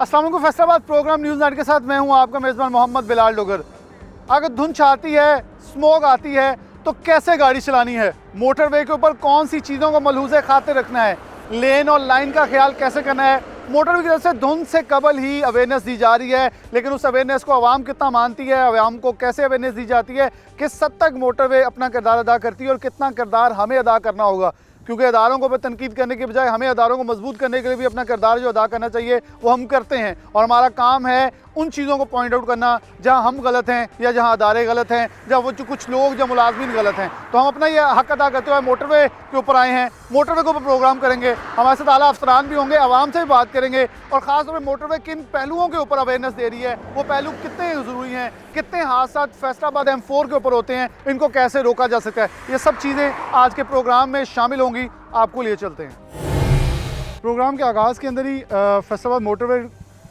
अस्सलाम वालेकुम। Faisalabad programme news night के साथ मैं हूं आपका मेज़बान मोहम्मद बिलाल डोगर। अगर धुंध छाती है, स्मोक आती है तो कैसे गाड़ी चलानी है, मोटरवे के ऊपर कौन सी चीज़ों को मलहूज़े खातिर रखना है, लेन और लाइन का ख्याल कैसे करना है। मोटरवे की तरफ से धुंध से कबल ही अवेयरनेस दी जा रही है, लेकिन उस अवेयरनेस को आवाम कितना मानती है, आवाम को कैसे अवेयरनेस दी जाती है, किस हद तक मोटरवे अपना किरदार अदा करती है और कितना किरदार हमें अदा करना होगा। क्योंकि अदारों को तनकीद करने के बजाय हमें अदारों को मजबूत करने के लिए भी अपना किरदार जो अदा करना चाहिए वो हम करते हैं, और हमारा काम है उन चीज़ों को पॉइंट आउट करना जहां हम गलत हैं या जहां अदारे गलत हैं, जहां वो जो कुछ लोग जो मुलाजमीन गलत हैं। तो हम अपना ये हक अदा करते हुए मोटरवे के ऊपर आए हैं, मोटरवे के ऊपर प्रोग्राम करेंगे, हमारे साथ आला अफसरान भी होंगे, आवाम से भी बात करेंगे और ख़ासतौर पर मोटरवे किन पहलुओं के ऊपर अवेयरनेस दे रही है, वो पहलू कितने ज़रूरी हैं, कितने हादसा फैसलाबाद M4 के ऊपर होते हैं, इनको कैसे रोका जा सकता है। ये सब चीज़ें आज के प्रोग्राम में शामिल होंगी, आपको लिए चलते हैं। प्रोग्राम के आगाज़ के अंदर ही फैसलाबाद मोटरवे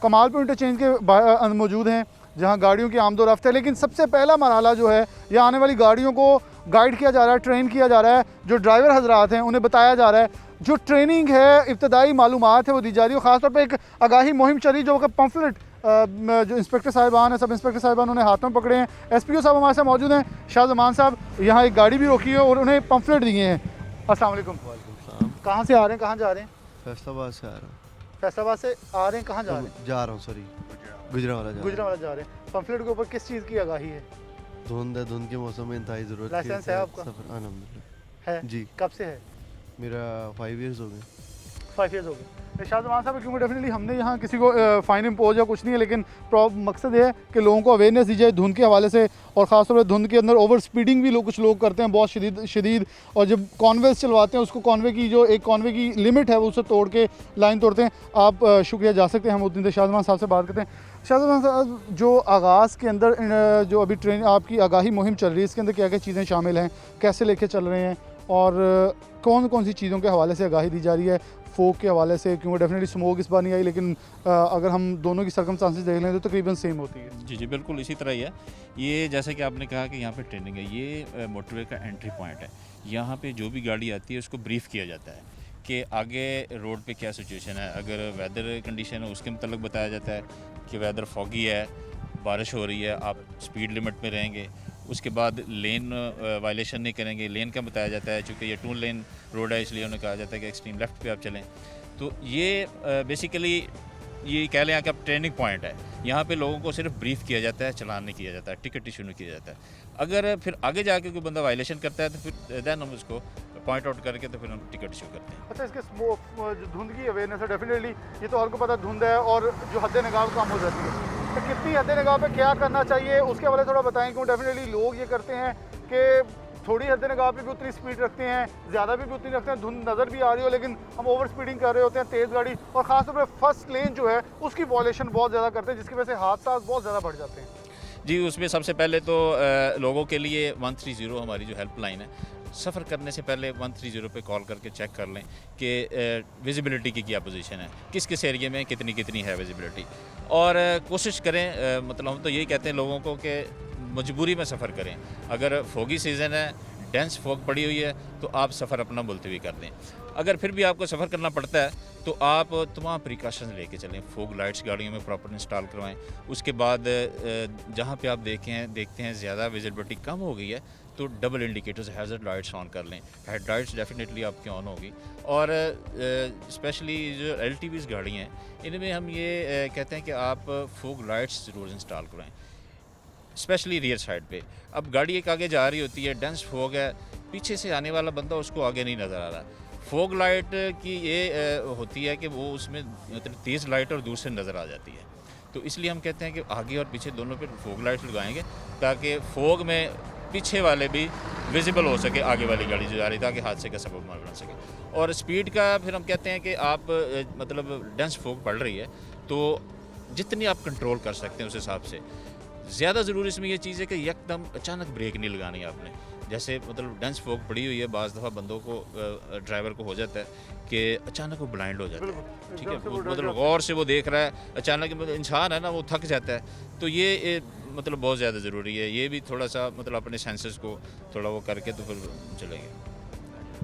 कमालपुर इंटरचेंज के मौजूद हैं, जहां गाड़ियों की आमदो रफ्त है। लेकिन सबसे पहला मरहला जो है, यह आने वाली गाड़ियों को गाइड किया जा रहा है, ट्रेन किया जा रहा है। जो ड्राइवर हजरात हैं उन्हें बताया जा रहा है, जो ट्रेनिंग है, इब्तदाई मालूमात है वो दी जा रही है। ख़ासतौर पर एक आगाही मुहिम चली जो कि पम्फलेट जो इंस्पेक्टर साहिबान है, सब इंस्पेक्टर साहिबान उन्हें हाथ में पकड़े हैं। SPO साहब हमारे साथ मौजूद हैं, शाहजमान साहब। यहाँ एक गाड़ी भी रोकी है और उन्हें पम्फलेट दिए हैं। अस्सलाम वालेकुम। कहाँ से आ रहे हैं, कहाँ जा रहे हैं? फैसलाबाद से आ रहा हूँ। फैसलाबाद से आ रहे हैं, कहाँ जा रहे हैं? जा रहा हूँ, सॉरी, गुजरावाला जा रहे हैं। पम्फलेट के ऊपर किस चीज़ की आगाही है? धुंध है, धुंध के मौसम में इंतहाई ज़रूरत है। लाइसेंस है आपका? अल्हम्दुलिल्लाह है जी। कब से है? मेरा 5 इयर्स हो गए। 5 ईयर्स हो गए। शाहजमान साहब, क्योंकि डेफिनेटली हमने यहाँ किसी को फ़ाइन इम्पोज या कुछ नहीं है, लेकिन मकसद ये है कि लोगों को अवेयरनेस दी जाए धुंध के हवाले से, और ख़ासतौर पर धुंध के अंदर ओवर स्पीडिंग भी कुछ लोग करते हैं बहुत शदीद, और जब कॉन्वेज चलवाते हैं उसको कॉन्वे की जो एक कॉन्वे की लिमिट है वो उसे तोड़ के लाइन तोड़ते हैं। आप शुक्रिया, जा सकते हैं। हम उतनी देर शाहजमान साहब से बात करते हैं। शाहजमान साहब, जो आगाज़ के अंदर जो अभी ट्रेन आपकी आगाही मुहिम चल रही है, इसके अंदर क्या क्या चीज़ें शामिल हैं, कैसे लेके चल रहे हैं, और कौन कौन सी चीज़ों के हवाले से आगाही दी जा रही है? फोक के हवाले से, क्योंकि डेफिनेटली स्मोक इस बार नहीं आई, लेकिन अगर हम दोनों की सर्कमस्टांसेस देख लें तो तकरीबन सेम होती है। जी जी, बिल्कुल इसी तरह ही है। ये जैसे कि आपने कहा कि यहाँ पे ट्रेनिंग है, ये मोटरवे का एंट्री पॉइंट है। यहाँ पे जो भी गाड़ी आती है उसको ब्रीफ़ किया जाता है कि आगे रोड पे क्या सिचुएशन है। अगर वेदर कंडीशन है उसके मतलब बताया जाता है कि वेदर फॉगी है, बारिश हो रही है, आप स्पीड लिमिट में रहेंगे। उसके बाद लेन वायलेशन नहीं करेंगे, लेन का बताया जाता है। चूँकि ये 2 लेन रोड है इसलिए उन्हें कहा जाता है कि एक्सट्रीम लेफ़्ट पे आप चलें। तो ये बेसिकली ये कह लें कि अब ट्रेनिंग पॉइंट है। यहाँ पे लोगों को सिर्फ ब्रीफ किया जाता है, चलान नहीं किया जाता है, टिकट इशू नहीं किया जाता है। अगर फिर आगे जाके कोई बंदा वायलेशन करता है तो फिर देन हम उसको पॉइंट आउट करके तो फिर हम टिकट इशू करते हैं। अच्छा, इसके स्मोक जो धुंध की अवेयरनेस है, डेफिनेटली ये तो हर को पता धुंध है और जो हद निगाह कम हो जाती है, तो कितनी हद निगाह पे क्या करना चाहिए उसके बारे में थोड़ा बताएं। क्यों डेफिनेटली लोग ये करते हैं कि थोड़ी हद निगाह पे भी उतनी स्पीड रखते हैं, ज़्यादा भी उतनी रखते हैं, धुंध नज़र भी आ रही हो लेकिन हम ओवर स्पीडिंग कर रहे होते हैं, तेज़ गाड़ी, और ख़ासतौर पर फर्स्ट लेन जो है उसकी वॉयलेशन बहुत ज़्यादा करते हैं, जिसकी वजह से हादसा बहुत ज़्यादा बढ़ जाते हैं। जी, उसमें सबसे पहले तो लोगों के लिए 130 हमारी जो हेल्पलाइन है, सफ़र करने से पहले 130 पे कॉल करके चेक कर लें कि विजिबिलिटी की क्या पोजीशन है, किस किस एरिया में कितनी है विजिबिलिटी, और कोशिश करें, मतलब हम तो यही कहते हैं लोगों को कि मजबूरी में सफ़र करें। अगर फोगी सीज़न है, डेंस फोग पड़ी हुई है, तो आप सफ़र अपना मुलतवी कर दें। अगर फिर भी आपको सफ़र करना पड़ता है तो आप तमाम प्रिकॉशंस लेके चलें। फोग लाइट्स गाड़ियों में प्रॉपर इंस्टॉल करवाएं। उसके बाद जहाँ पे आप देखते हैं ज़्यादा विजिबिलिटी कम हो गई है तो double indicators, hazard lights on कर लें। हेड लाइट्स डेफिनेटली आपकी ऑन होगी। और स्पेशली जो LTVs गाड़ी हैं इनमें हम ये कहते हैं कि आप फोग लाइट्स ज़रूर इंस्टॉल करवाएं, स्पेशली रियर साइड पे। अब गाड़ी एक आगे जा रही होती है, डेंस फोग है, पीछे से आने वाला बंदा उसको आगे नहीं नज़र आ रहा। फोग लाइट की ये होती है कि वो उसमें मतलब तेज़ लाइट और दूर से नज़र आ जाती है, तो इसलिए हम कहते हैं कि आगे और पीछे दोनों पे फोग लाइट लगाएंगे ताकि फोग में पीछे वाले भी विजिबल हो सके, आगे वाली गाड़ी जो जा रही, ताकि हादसे का सबब न बन सके। और स्पीड का फिर हम कहते हैं कि आप मतलब डेंस फोग पड़ रही है तो जितनी आप कंट्रोल कर सकते हैं उस हिसाब से। ज़्यादा ज़रूरी इसमें ये चीज़ है कि एकदम अचानक ब्रेक नहीं लगानी आपने। जैसे मतलब डेंस फोग पड़ी हुई है, बाज़ दफ़ा बंदों को ड्राइवर को हो जाता है कि अचानक वो ब्लाइंड हो जाता है, ठीक है, मतलब गौर से वो देख रहा है, अचानक इंसान है ना वो थक जाता है। तो ये मतलब बहुत ज़्यादा ज़रूरी है, ये भी थोड़ा सा मतलब अपने सेंसेस को थोड़ा वो करके तो फिर चलेंगे।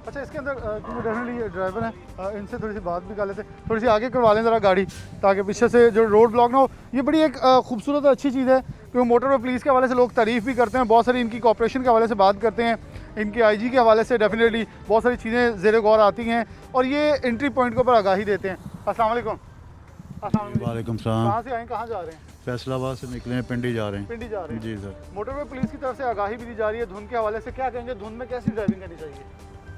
अच्छा इसके अंदर क्योंकि डेफिनेटली ड्राइवर हैं, इनसे थोड़ी सी बात भी कर लेते हैं, थोड़ी सी आगे करवा लें ज़रा गाड़ी, ताकि पीछे से जो रोड ब्लॉक ना हो। ये बड़ी एक खूबसूरत और अच्छी चीज़ है, क्योंकि मोटरवे पुलिस के हवाले से लोग तारीफ़ भी करते हैं, बहुत सारी इनकी कॉपरेशन के हवाले से बात करते हैं, इनके आईजी के हवाले से डेफिनेटली बहुत सारी चीज़ें ज़ेर गौर आती हैं, और ये एंट्री पॉइंट के ऊपर आगाही देते हैं। अस्सलाम वालेकुम। वालेकुम सलाम। कहाँ से आए, कहाँ जा रहे हैं? फैसलाबाद से निकले हैं, पिंडी जा रहे हैं। पिंडी जा रहे हैं जी सर। मोटरवे पुलिस की तरफ से आगाही भी दी जा रही है धुंध के हवाले से, क्या कहेंगे धुंध में कैसी ड्राइविंग करनी चाहिए?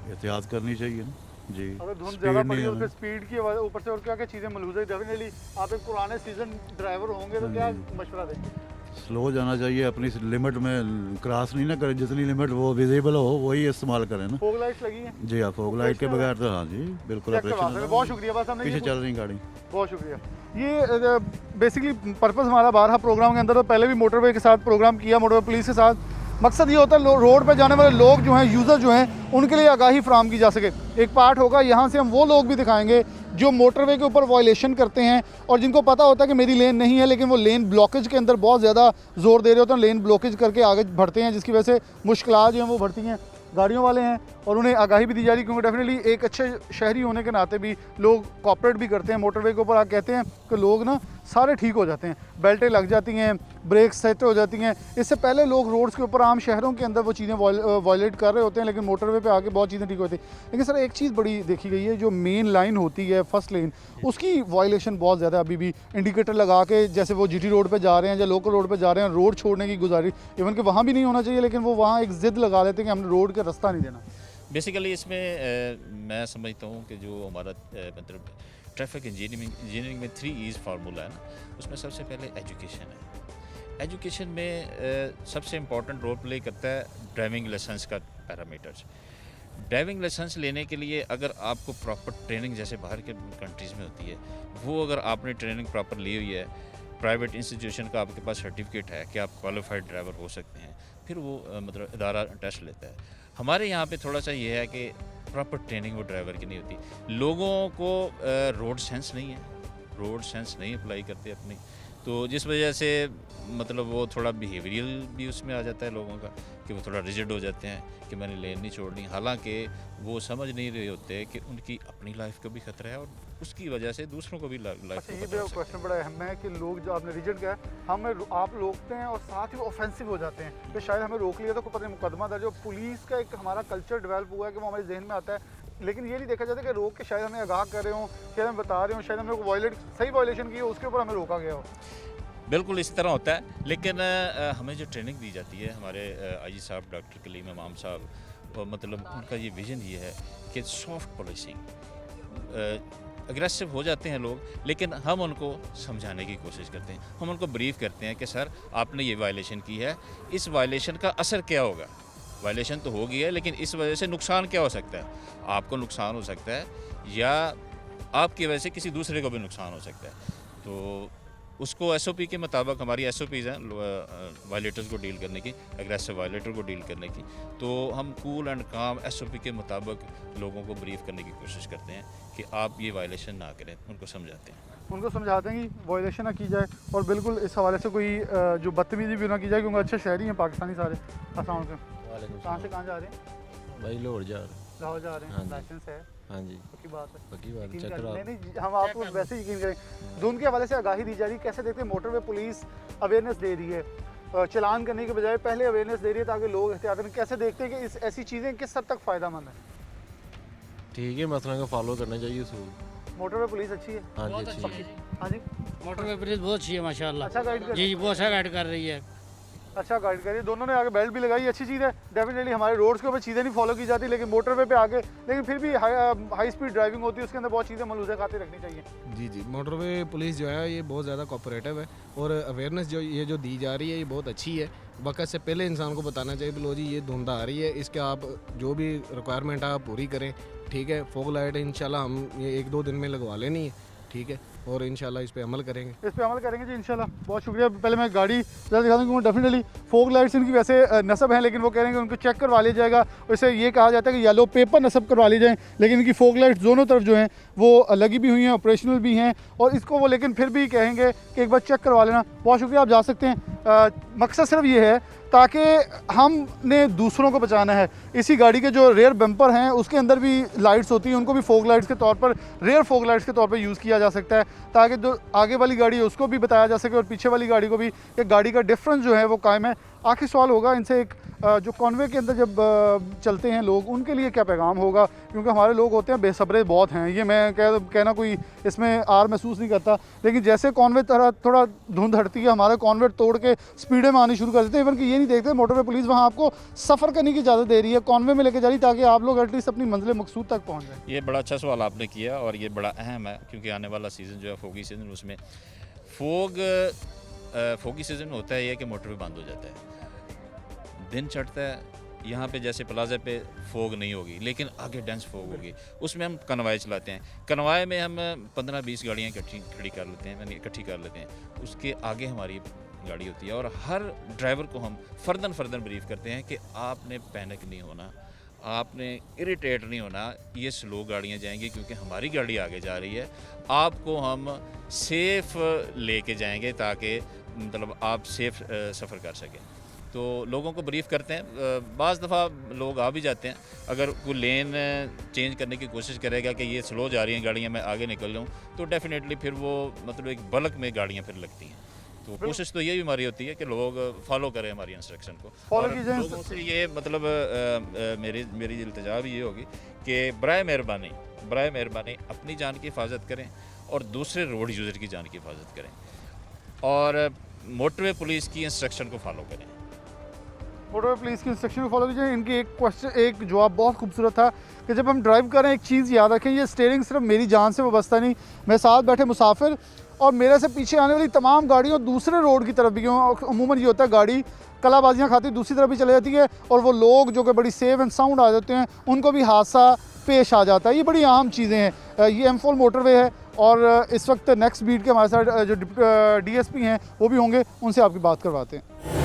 एहतियात करनी चाहिए ना जी। अगर धुंध स्पीड ज़्यादा नहीं पड़ी हो होना। तो स्पीड की ऊपर से और क्या क्या चीज़ें मलूज़ है, डेफिनेटली आप एक पुराने सीजन ड्राइवर होंगे तो क्या मशवरा देंगे? स्लो जाना चाहिए, अपनी लिमिट में क्रॉस नहीं ना करें, जितनी लिमिट वो विजिबल हो वही इस्तेमाल करें ना। फोग लाइट्स लगी हैं? जी हाँ, फोग लाइट के बगैर तो हाँ जी बिल्कुल चेक करवा सकते हैं। बहुत शुक्रिया, बस हमने पीछे ये चल रही गाड़ी। बहुत शुक्रिया। ये बेसिकली पर्पस हमारा बारहा प्रोग्राम के अंदर, तो पहले भी मोटरवे के साथ प्रोग्राम किया, मोटरवे पुलिस के साथ। मकसद ये होता है रोड पर जाने वाले लोग जो हैं, यूज़र जो हैं, उनके लिए आगाही फराम की जा सके। एक पार्ट होगा यहाँ से हम वो लोग भी दिखाएंगे जो मोटरवे के ऊपर वायलेशन करते हैं और जिनको पता होता है कि मेरी लेन नहीं है, लेकिन वो लेन ब्लॉकेज के अंदर बहुत ज़्यादा जोर दे रहे होते हैं, लेन ब्लॉकेज करके आगे बढ़ते हैं, जिसकी वजह से मुश्किलात जो हैं वो बढ़ती हैं। गाड़ियों वाले हैं और उन्हें आगाही भी दी जा रही है, क्योंकि डेफिनेटली एक अच्छे शहरी होने के नाते भी लोग कॉपरेट भी करते हैं। मोटरवे के ऊपर आप कहते हैं कि लोग ना सारे ठीक हो जाते हैं, बेल्टें लग जाती हैं, ब्रेक सेट हो जाती हैं। इससे पहले लोग रोड्स के ऊपर आम शहरों के अंदर वो चीज़ें वायलेट कर रहे होते हैं, लेकिन मोटरवे पे आके बहुत चीज़ें ठीक होती हैं। लेकिन सर एक चीज़ बड़ी देखी गई है, जो मेन लाइन होती है फर्स्ट लेन, उसकी वायलेशन बहुत ज़्यादा अभी भी। इंडिकेटर लगा के जैसे वो जीटी रोड पर जा रहे हैं या लोकल रोड पर जा रहे हैं, रोड छोड़ने की गुजारिश इवन कि वहाँ भी नहीं होना चाहिए, लेकिन वो वहाँ एक ज़िद लगा लेते हैं कि हमने रोड का रास्ता नहीं देना। बेसिकली इसमें मैं समझता हूँ कि जो हमारा मतलब ट्रैफिक इंजीनियरिंग में 3 E's फार्मूला है ना, उसमें सबसे पहले एजुकेशन है। एजुकेशन में सबसे इम्पॉर्टेंट रोल प्ले करता है ड्राइविंग लाइसेंस का पैरामीटर्स। ड्राइविंग लाइसेंस लेने के लिए अगर आपको प्रॉपर ट्रेनिंग जैसे बाहर के कंट्रीज़ में होती है, वो अगर आपने ट्रेनिंग प्रॉपर ली हुई है, प्राइवेट इंस्टीट्यूशन का आपके पास सर्टिफिकेट है कि आप क्वालिफाइड ड्राइवर हो सकते हैं, फिर वो मतलब इदारा टेस्ट लेता है। हमारे यहाँ पे थोड़ा सा ये है कि प्रॉपर ट्रेनिंग वो ड्राइवर की नहीं होती। लोगों को रोड सेंस नहीं है, रोड सेंस नहीं अप्लाई करते अपनी, तो जिस वजह से मतलब वो थोड़ा बिहेवियरल भी उसमें आ जाता है लोगों का, कि वो थोड़ा रिजिड हो जाते हैं कि मैंने लेन नहीं छोड़नी, हालांकि वो समझ नहीं रहे होते कि उनकी अपनी लाइफ को भी खतरा है और उसकी वजह से दूसरों को भी लाइफ को अच्छा, ये खतरा हो सकता क्वेश्चन बड़ा अहम है कि लोग जो आपने रिजेक्ट किया, हमें आप रोकते हैं और साथ ही वो ऑफेंसिव हो जाते हैं, तो शायद हमें रोक लिया तो कोई पता नहीं मुकदमा दर्ज हो। पुलिस का एक हमारा कल्चर डेवलप हुआ है कि वो हमारे जहन में आता है, लेकिन ये नहीं देखा जाता कि रोक के शायद हमें आगाह कर रहे हों, शायद हम बता रहे हों, शायद हमने वायलेट सही वायलेशन की हो, उसके ऊपर हमें रोका गया हो। बिल्कुल इस तरह होता है। लेकिन हमें जो ट्रेनिंग दी जाती है, हमारे आईजी साहब डॉक्टर कलीम इमाम साहब, मतलब उनका ये विज़न ये है कि सॉफ्ट पॉलिसिंग, अग्रेसिव हो जाते हैं लोग, लेकिन हम उनको समझाने की कोशिश करते हैं, हम उनको ब्रीफ करते हैं कि सर आपने ये वायलेशन की है, इस वायलेशन का असर क्या होगा। वायलेशन तो हो गया है, लेकिन इस वजह से नुकसान क्या हो सकता है, आपको नुकसान हो सकता है या आपकी वजह से किसी दूसरे को भी नुकसान हो सकता है। तो उसको एसओपी के मुताबिक, हमारी एसओपीज़ हैं वायलेटर्स को डील करने की, एग्रेसिव वायलेटर को डील करने की, तो हम कूल एंड काम एसओपी के मुताबिक लोगों को ब्रीफ करने की कोशिश करते हैं कि आप ये वायलेशन ना करें, उनको समझाते हैं। उनको समझाते हैं कि वायलेशन ना की जाए, और बिल्कुल इस हवाले से कोई जो बदतमीजी भी ना की जाए, क्योंकि अच्छे शहरी हैं पाकिस्तानी सारे। अस्सलाम वालेकुम। कहाँ से कहाँ जा रहे हैं? भाई लाहौर जा रहे हैं। लाहौर जा रहे हैं। हाँ जी। लाइसेंस है? हाँ जी, पक्की बात है? पक्की बात यकीन चेक कर- करो आप। नहीं नहीं, हम आपको वैसे ही यकीन करें। धुंध के हवाले से आगाही दी जा रही है, कैसे देखते हैं मोटरवे पुलिस अवेयरनेस दे रही है, चलान करने के बजाय पहले अवेयरनेस दे रही है ताकि लोग एहतियात करें। कैसे देखते हैं कि इस ऐसी चीज़ें किस हद तक फ़ायदेमंद है? ठीक है, मसला को फॉलो करना चाहिए उसूल। मोटरवे पुलिस अच्छी है? हाँ जी, अच्छी है। हाँ जी, मोटरवे पुलिस बहुत अच्छी है माशाल्लाह। अच्छा गाइड कर जी जी, बहुत अच्छा गाइड कर रही है। अच्छा गाइड करिए। दोनों ने आगे बेल्ट भी लगाई, अच्छी चीज़ है। डेफिनेटली हमारे रोड्स के ऊपर चीज़ें नहीं फॉलो की जाती, लेकिन मोटरवे पे आगे, लेकिन फिर भी हाई स्पीड ड्राइविंग होती है, उसके अंदर बहुत चीज़ें मलूज़े खाते रखनी चाहिए। जी जी, मोटरवे पुलिस जो है ये बहुत ज़्यादा कोऑपरेटिव है, और अवेयरनेस जो ये जो दी जा रही है ये बहुत अच्छी है। वक्त से पहले इंसान को बताना चाहिए, लो जी ये धुंध आ रही है, इसके आप जो भी रिक्वायरमेंट है आप पूरी करें। ठीक है, फॉग लाइट इंशाल्लाह हम ये 1-2 दिन में लगवा लेनी है। ठीक है, और इंशाल्लाह इस पे अमल करेंगे। इस पे अमल करेंगे जी इंशाल्लाह। बहुत शुक्रिया। पहले मैं गाड़ी ज़रा दिखा दूँ, क्योंकि डेफिनेटली फोक लाइट्स इनकी वैसे नस्ब हैं, लेकिन वो कह रहे हैं कि उनको चेक करवा लिया जाएगा। वैसे ये कहा जाता है कि येलो पेपर नस्ब करवा ली जाए, लेकिन इनकी फोक लाइट्स दोनों तरफ जो हैं वो लगी भी हुई हैं, ऑपरेशनल भी हैं, और इसको वो लेकिन फिर भी कहेंगे कि एक बार चेक करवा लेना। बहुत शुक्रिया, आप जा सकते हैं। मकसद सिर्फ ये है ताकि हमने दूसरों को बचाना है। इसी गाड़ी के जो रेयर बम्पर हैं उसके अंदर भी लाइट्स होती हैं, उनको भी फॉग लाइट्स के तौर पर, रेयर फॉग लाइट्स के तौर पर यूज़ किया जा सकता है, ताकि जो आगे वाली गाड़ी है उसको भी बताया जा सके और पीछे वाली गाड़ी को भी कि गाड़ी का डिफरेंस जो है वो कायम है। आखिरी सवाल होगा इनसे, एक जो कॉन्वे के अंदर जब चलते हैं लोग, उनके लिए क्या पैगाम होगा, क्योंकि हमारे लोग होते हैं बेसब्रे बहुत हैं, ये मैं कहना कोई इसमें आर महसूस नहीं करता, लेकिन जैसे कॉन्वे थोड़ा धुंध हटती है, हमारे कॉन्वे तोड़ के स्पीडें में आनी शुरू कर देते हैं। इवन कि ये नहीं देखते मोटरवे पुलिस वहाँ आपको सफ़र करने की इजाज़त दे रही है, कॉन्वे में लेके जा रही, ताकि आप लोग एटलीस्ट अपनी मंजिल मकसूद तक पहुँच जाए। ये बड़ा अच्छा सवाल आपने किया और ये बड़ा अहम है, क्योंकि आने वाला सीज़न जो है फोगी सीज़न, उसमें फोगी सीज़न होता है ये कि मोटरवे बंद हो जाता है, दिन चढ़ता है, यहाँ पे जैसे प्लाजा पे फोग नहीं होगी लेकिन आगे डेंस फोग होगी, उसमें हम कनवाए चलाते हैं। कनवाए में हम 15-20 गाड़ियाँ खड़ी कर लेते हैं, यानी इकट्ठी कर लेते हैं, उसके आगे हमारी गाड़ी होती है और हर ड्राइवर को हम फर्दन ब्रीफ करते हैं कि आपने पैनिक नहीं होना, आपने इरिटेट नहीं होना, ये स्लो गाड़ियाँ जाएंगी क्योंकि हमारी गाड़ी आगे जा रही है, आपको हम सेफ़ लेके जाएंगे ताकि मतलब आप सेफ़ सफ़र कर सकें। तो लोगों को ब्रीफ करते हैं। बाज़ दफ़ा लोग आ भी जाते हैं, अगर कोई लेन चेंज करने की कोशिश करेगा कि ये स्लो जा रही हैं गाड़ियाँ, मैं आगे निकल लूँ, तो डेफिनेटली फिर वो मतलब एक बल्क में गाड़ियाँ फिर लगती हैं। तो कोशिश तो यही हमारी होती है कि लोग फॉलो करें हमारी इंस्ट्रक्शन को, फॉलो और कीजिए। लोगों से ये मतलब मेरी इल्तिजा भी ये होगी कि बराए मेहरबानी अपनी जान की हिफाजत करें और दूसरे रोड यूज़र की जान की हिफाजत करें और मोटरवे पुलिस की इंस्ट्रक्शन को फॉलो करें। मोटरवे पुलिस की इंस्ट्रक्शन को फॉलो कीजिए। इनकी एक जवाब बहुत खूबसूरत था कि जब हम ड्राइव करें एक चीज़ याद रखें, ये स्टीयरिंग सिर्फ मेरी जान से वाबस्ता नहीं, मैं साथ बैठे मुसाफिर और मेरे से पीछे आने वाली तमाम गाड़ियों दूसरे रोड की तरफ भी क्यों, अमूमन ये होता है गाड़ी कलाबाजियाँ खाती दूसरी तरफ भी चले जाती है और वो लोग जो कि बड़ी सेफ एंड साउंड आ जाते हैं उनको भी हादसा पेश आ जाता है। ये बड़ी अहम चीज़ें हैं। ये M4 मोटरवे है और इस वक्त नेक्स्ट बीट के हमारे साथ जो DSP हैं वो भी होंगे, उनसे आपकी बात करवाते हैं।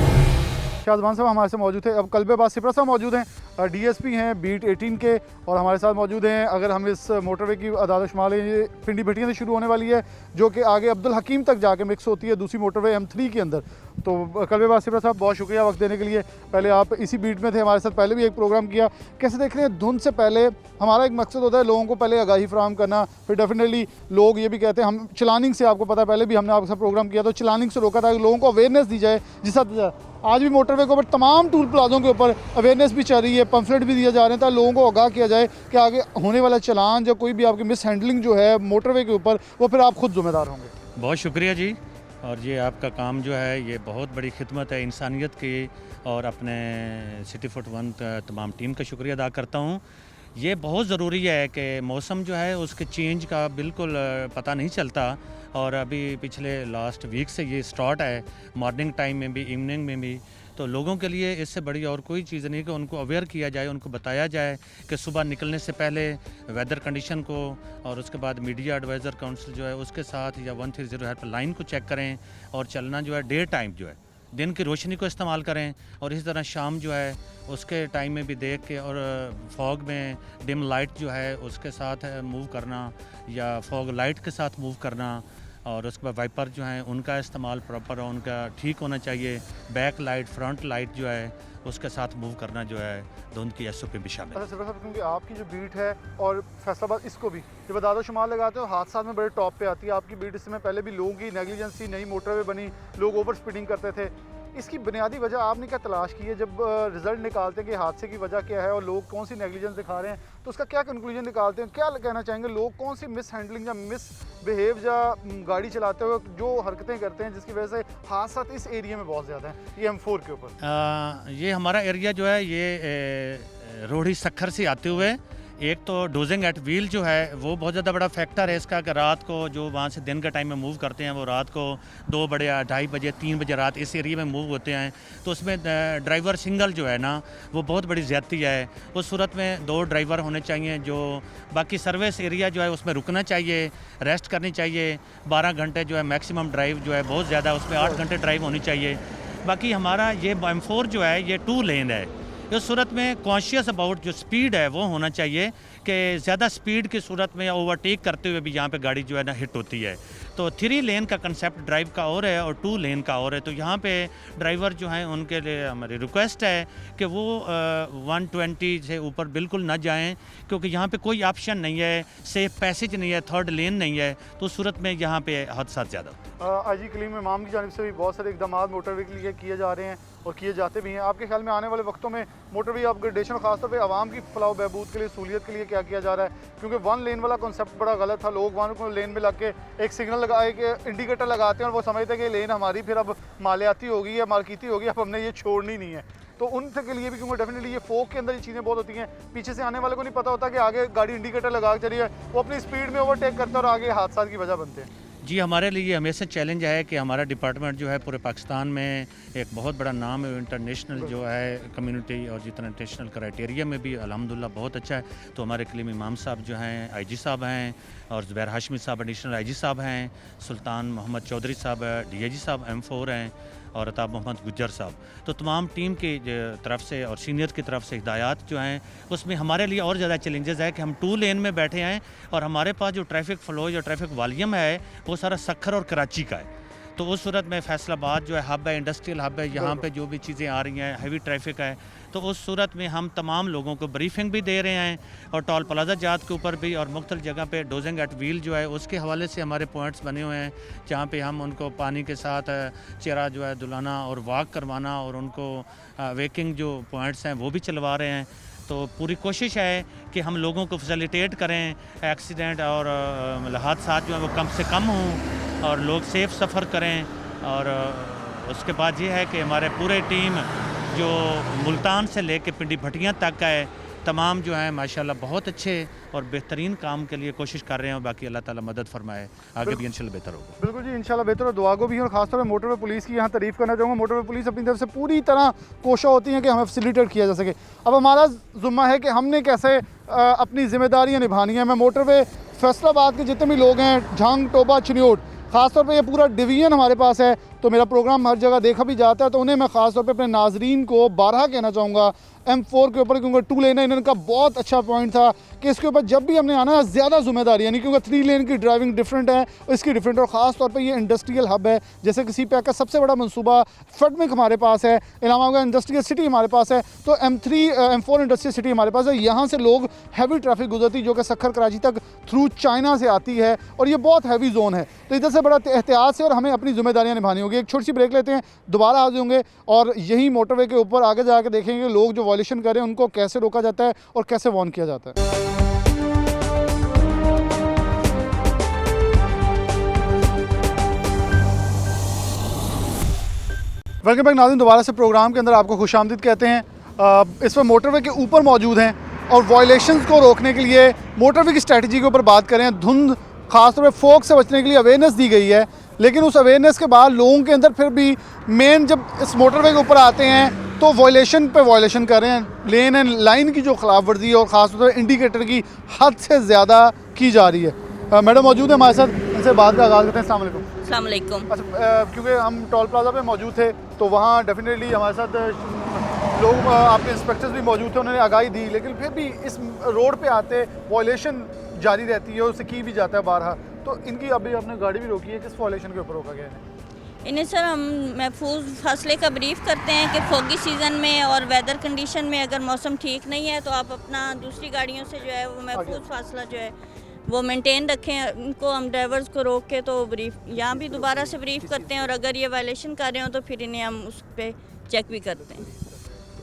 शाहजमान साहब हमारे साथ मौजूद थे, अब कल्बेबाज सिपरा साहब मौजूद हैं, DSP हैं बीट 18 के, और हमारे साथ मौजूद हैं। अगर हम इस मोटरवे की अदाद शुमाल ये पिंडी भटियाँ से शुरू होने वाली है जो कि आगे अब्दुल हकीम तक जाके मिक्स होती है दूसरी मोटरवे M3 के अंदर। तो कल्बेबाज सिपरा साहब बहुत शुक्रिया वक्त देने के लिए। पहले आप इसी बीट में थे, हमारे साथ पहले भी एक प्रोग्राम किया। कैसे देख रहे हैं धुंध से पहले हमारा एक मकसद होता है लोगों को पहले आगाही फराहम करना, फिर डेफिनेटली लोग ये भी कहते हैं, हम चलानिंग से, आपको पता है पहले भी हमने आपके साथ प्रोग्राम किया तो चलानिंग से रोका था कि लोगों को अवेयरनेस दी जाए। जिस हद आज भी मोटरवे के ऊपर तमाम टूल प्लाजों के ऊपर अवेयरनेस भी चल रही है, पम्फलेट भी दिए जा रहे हैं ताकि लोगों को आगाह किया जाए कि आगे होने वाला चलान या कोई भी आपकी मिस हैंडलिंग जो है मोटरवे के ऊपर, वो फिर आप खुद जिम्मेदार होंगे। बहुत शुक्रिया जी, और ये आपका काम जो है ये बहुत बड़ी खिदमत है इंसानियत की, और अपने सिटी फुट वन तमाम टीम का शुक्रिया अदा करता हूँ। ये बहुत ज़रूरी है कि मौसम जो है उसके चेंज का बिल्कुल पता नहीं चलता, और अभी पिछले लास्ट वीक से ये स्टार्ट है, मॉर्निंग टाइम में भी इवनिंग में भी, तो लोगों के लिए इससे बड़ी और कोई चीज़ नहीं कि उनको अवेयर किया जाए, उनको बताया जाए कि सुबह निकलने से पहले वेदर कंडीशन को, और उसके बाद मीडिया एडवाइज़र काउंसिल जो है उसके साथ या 130 हेल्पलाइन को चेक करें, और चलना जो है डे टाइम जो है दिन की रोशनी को इस्तेमाल करें, और इसी तरह शाम जो है उसके टाइम में भी देख के, और फॉग में डिम लाइट जो है उसके साथ मूव करना या फॉग लाइट के साथ मूव करना, और उसके बाद वाइपर जो हैं उनका इस्तेमाल प्रॉपर उनका ठीक होना चाहिए, बैक लाइट फ्रंट लाइट जो है उसके साथ मूव करना जो है धुंध की SOP भी शामिल है। अच्छा सिपरा साहब, क्योंकि आपकी जो बीट है और फैसलाबाद इसको भी जब अदाद शुमार लगाते हो हादसा में बड़े टॉप पे आती है आपकी बीट, इसमें पहले भी लोगों की नेग्लिजेंसी, नई मोटरवे बनी, लोग ओवर स्पीडिंग करते थे, इसकी बुनियादी वजह आपने क्या तलाश की है? जब रिजल्ट निकालते हैं कि हादसे की वजह क्या है और लोग कौन सी नेग्लिजेंस दिखा रहे हैं, तो उसका क्या कंक्लूजन निकालते हैं? क्या कहना चाहेंगे लोग कौन सी मिस हैंडलिंग या मिस बिहेव या गाड़ी चलाते हुए जो हरकतें करते हैं जिसकी वजह से हादसा इस एरिया में बहुत ज़्यादा है, ये M4 के ऊपर? ये हमारा एरिया जो है ये रोहड़ी सखर से आते हुए, एक तो डोजिंग एट व्हील जो है वो बहुत ज़्यादा बड़ा फैक्टर है इसका, कि रात को जो वहाँ से दिन के टाइम में मूव करते हैं वो रात को 2 बजे 2:30 बजे 3 बजे रात इस एरिया में मूव होते हैं, तो उसमें ड्राइवर सिंगल जो है ना वो बहुत बड़ी ज़्यादती है। उस सूरत में 2 ड्राइवर होने चाहिए, जो बाकी सर्विस एरिया जो है उसमें रुकना चाहिए, रेस्ट करनी चाहिए, 12 घंटे जो है मैक्सिमम ड्राइव जो है बहुत ज़्यादा, उसमें 8 घंटे ड्राइव होनी चाहिए। बाकी हमारा ये M4 जो है ये 2 लेन है, इस सूरत में कॉन्शियस अबाउट जो स्पीड है वो होना चाहिए कि ज़्यादा स्पीड की सूरत में ओवरटेक करते हुए भी यहाँ पे गाड़ी जो है ना हिट होती है। तो 3 लेन का कंसेप्ट ड्राइव का और है और 2 लेन का और है। तो यहाँ पे ड्राइवर जो हैं उनके लिए हमारी रिक्वेस्ट है कि वो 120 से ऊपर बिल्कुल ना जाएं, क्योंकि यहाँ पे कोई ऑप्शन नहीं है, सेफ पैसेज नहीं है, 3rd लेन नहीं है। तो उस सूरत में यहाँ पे हादसा ज़्यादा होते हैं। आईजी कलीम इमाम की जानिब से भी बहुत सारे इकदाम मोटरवे के लिए किए जा रहे हैं और किए जाते भी हैं। आपके ख्याल में आने वाले वक्तों में मोटरवे अपग्रेडेशन और खासतौर पे आवाम की फलाह बहबूद के लिए, सहूलियत के लिए क्या किया जा रहा है? क्योंकि 1 लेन वाला कॉन्सेप्ट बड़ा गलत था। लोग 1 लेन में लग के एक सिग्नल लगाए कि इंडिकेटर लगाते हैं और वो समझते हैं कि लेन हमारी फिर अब मालियाती होगी या मार्केटी होगी, अब हमने ये छोड़नी नहीं है। तो उनसे के लिए भी, क्योंकि डेफिनेटली ये फोक के अंदर ये चीज़ें बहुत होती हैं, पीछे से आने वाले को नहीं पता होता कि आगे गाड़ी इंडिकेटर लगा के चली है, वो अपनी स्पीड में ओवरटेक करता है और आगे हादसा की वजह बनते हैं। जी, हमारे लिए हमेशा चैलेंज है कि हमारा डिपार्टमेंट जो है पूरे पाकिस्तान में एक बहुत बड़ा नाम है, इंटरनेशनल जो है कम्युनिटी और जितना इंटरनेशनल क्राइटेरिया में भी अल्हम्दुलिल्लाह बहुत अच्छा है। तो हमारे कलीम इमाम साहब जो हैं आईजी साहब हैं, और ज़ुबैर हाशमी साहब एडिशनल आईजी साहब हैं, सुल्तान मोहम्मद चौधरी साहब डीआईजी साहब M4 हैं, और अताब मोहम्मद गुज्जर साहब। तो तमाम टीम की तरफ से और सीनियर की तरफ से हिदायत जो हैं, उसमें हमारे लिए और ज़्यादा चैलेंजेस है कि हम 2 लेन में बैठे हैं और हमारे पास जो ट्रैफिक फ़्लो, जो ट्रैफिक वॉल्यूम है वो सारा सक्खर और कराची का है। तो उस सूरत में फैसलाबाद जो है हब है, इंडस्ट्रियल हब है, यहाँ पे जो भी चीज़ें आ रही हैं, हैवी ट्रैफिक है, तो उस सूरत में हम तमाम लोगों को ब्रीफिंग भी दे रहे हैं और टोल प्लाजा जात के ऊपर भी और मुख्तलिफ जगह पे डोजिंग एट व्हील जो है उसके हवाले से हमारे पॉइंट्स बने हुए हैं, जहाँ पे हम उनको पानी के साथ चेहरा जो है दुलाना और वॉक करवाना और उनको वेकिंग जो पॉइंट्स हैं वो भी चलवा रहे हैं। तो पूरी कोशिश है कि हम लोगों को फैसिलिटेट करें, एक्सीडेंट और हादसा जो है वो कम से कम हों और लोग सेफ़ सफ़र करें। और उसके बाद ये है कि हमारे पूरे टीम जो मुल्तान से लेके पिंडी भटियाँ तक है, तमाम जो हैं माशाल्लाह बहुत अच्छे और बेहतरीन काम के लिए कोशिश कर रहे हैं। और बाकी अल्लाह ताला मदद फरमाए, आगे भी इंशाल्लाह बेहतर होगा। बिल्कुल जी, इंशाल्लाह बेहतर और दुआ को भी। और खासतौर पर मोटरवे पुलिस की यहाँ तारीफ़ करना चाहूँगा। मोटरवे पुलिस अपनी तरफ से पूरी तरह कोशिश होती है कि हमें फैसिलिटेट किया जा सके। अब हमारा ज़िम्मा है कि हमने कैसे अपनी जिम्मेदारियाँ निभानी है। मैं मोटरवे फैसलाबाद के जितने भी लोग हैं, झंग, टोबा, चिन्योट, ख़ासतौर पे ये पूरा डिवीज़न हमारे पास है, तो मेरा प्रोग्राम हर जगह देखा भी जाता है, तो उन्हें मैं ख़ासतौर पे अपने नाजरीन को बारहा कहना चाहूँगा M4 के ऊपर, क्योंकि 2 लेन है, इनका बहुत अच्छा पॉइंट था कि इसके ऊपर जब भी हमने आना है ज़्यादा जिम्मेदारी, यानी क्योंकि 3 लेन की ड्राइविंग डिफरेंट है, इसकी डिफरेंट, और ख़ास तौर पे ये इंडस्ट्रियल हब है। जैसे कि CPEC का सबसे बड़ा मनसूबा फटमिक हमारे पास है, इलाहाबाद इंडस्ट्रियल सिटी हमारे पास है, तो M4 इंडस्ट्रियल सिटी हमारे पास है। यहाँ से लोग हैवी ट्रैफिक गुजरती जो कि सक्खर कराची तक थ्रू चाइना से आती है, और ये बहुत हैवी जोन है, तो इधर से बड़ा एहतियात से और हमें अपनी जिम्मेदारियाँ निभानी होगी। एक छोटी सी ब्रेक लेते हैं, दोबारा हाजिर होंगे और यही मोटरवे के ऊपर आगे जाकर देखेंगे लोग जो वॉल्यूशन कर रहे हैं उनको कैसे रोका जाता है और कैसे वार्न किया जाता है। वेलकम बैक नाज़रीन, दोबारा से प्रोग्राम के अंदर आपको खुशामदीद कहते हैं। इस पर मोटरवे के ऊपर मौजूद हैं और वायलेशंस को रोकने के लिए मोटरवे की स्ट्रेटजी के ऊपर बात करें। धुंध खासतौर पर फोक से बचने के लिए अवेयरनेस दी गई है, लेकिन उस अवेयरनेस के बाद लोगों के अंदर फिर भी मेन जब इस मोटरवे के ऊपर आते हैं तो वायलेशन पे वायलेशन कर रहे हैं। लेन एंड लाइन की जो खिलाफ वर्जी है और ख़ासतौर पर इंडिकेटर की हद से ज़्यादा की जा रही है। मैडम मौजूद है हमारे साथ, इनसे बात का आगाज़ करते हैं। अस्सलाम वालेकुम। अस्सलाम वालेकुम। अच्छा, क्योंकि हम टोल प्लाजा पे मौजूद थे तो वहाँ डेफिनेटली हमारे साथ लोग, आपके इंस्पेक्टर्स भी मौजूद थे, उन्होंने आगाही दी, लेकिन फिर भी इस रोड पे आते वायलेशन जारी रहती है, उससे की भी जाता है बारहा। तो इनकी अभी आपने गाड़ी भी रोकी है, किस वायलेशन के ऊपर रोका गया है? इन्हें सर हम महफूज फासले का ब्रीफ करते हैं कि फोगी सीज़न में और वेदर कंडीशन में अगर मौसम ठीक नहीं है तो आप अपना दूसरी गाड़ियों से जो है वो महफूज फासला जो है वो मेंटेन रखें। इनको हम ड्राइवर्स को रोक के तो ब्रीफ यहाँ भी दोबारा से ब्रीफ करते हैं, और अगर ये वायलेशन कर रहे हो तो फिर इन्हें हम उस पर चेक भी करते हैं।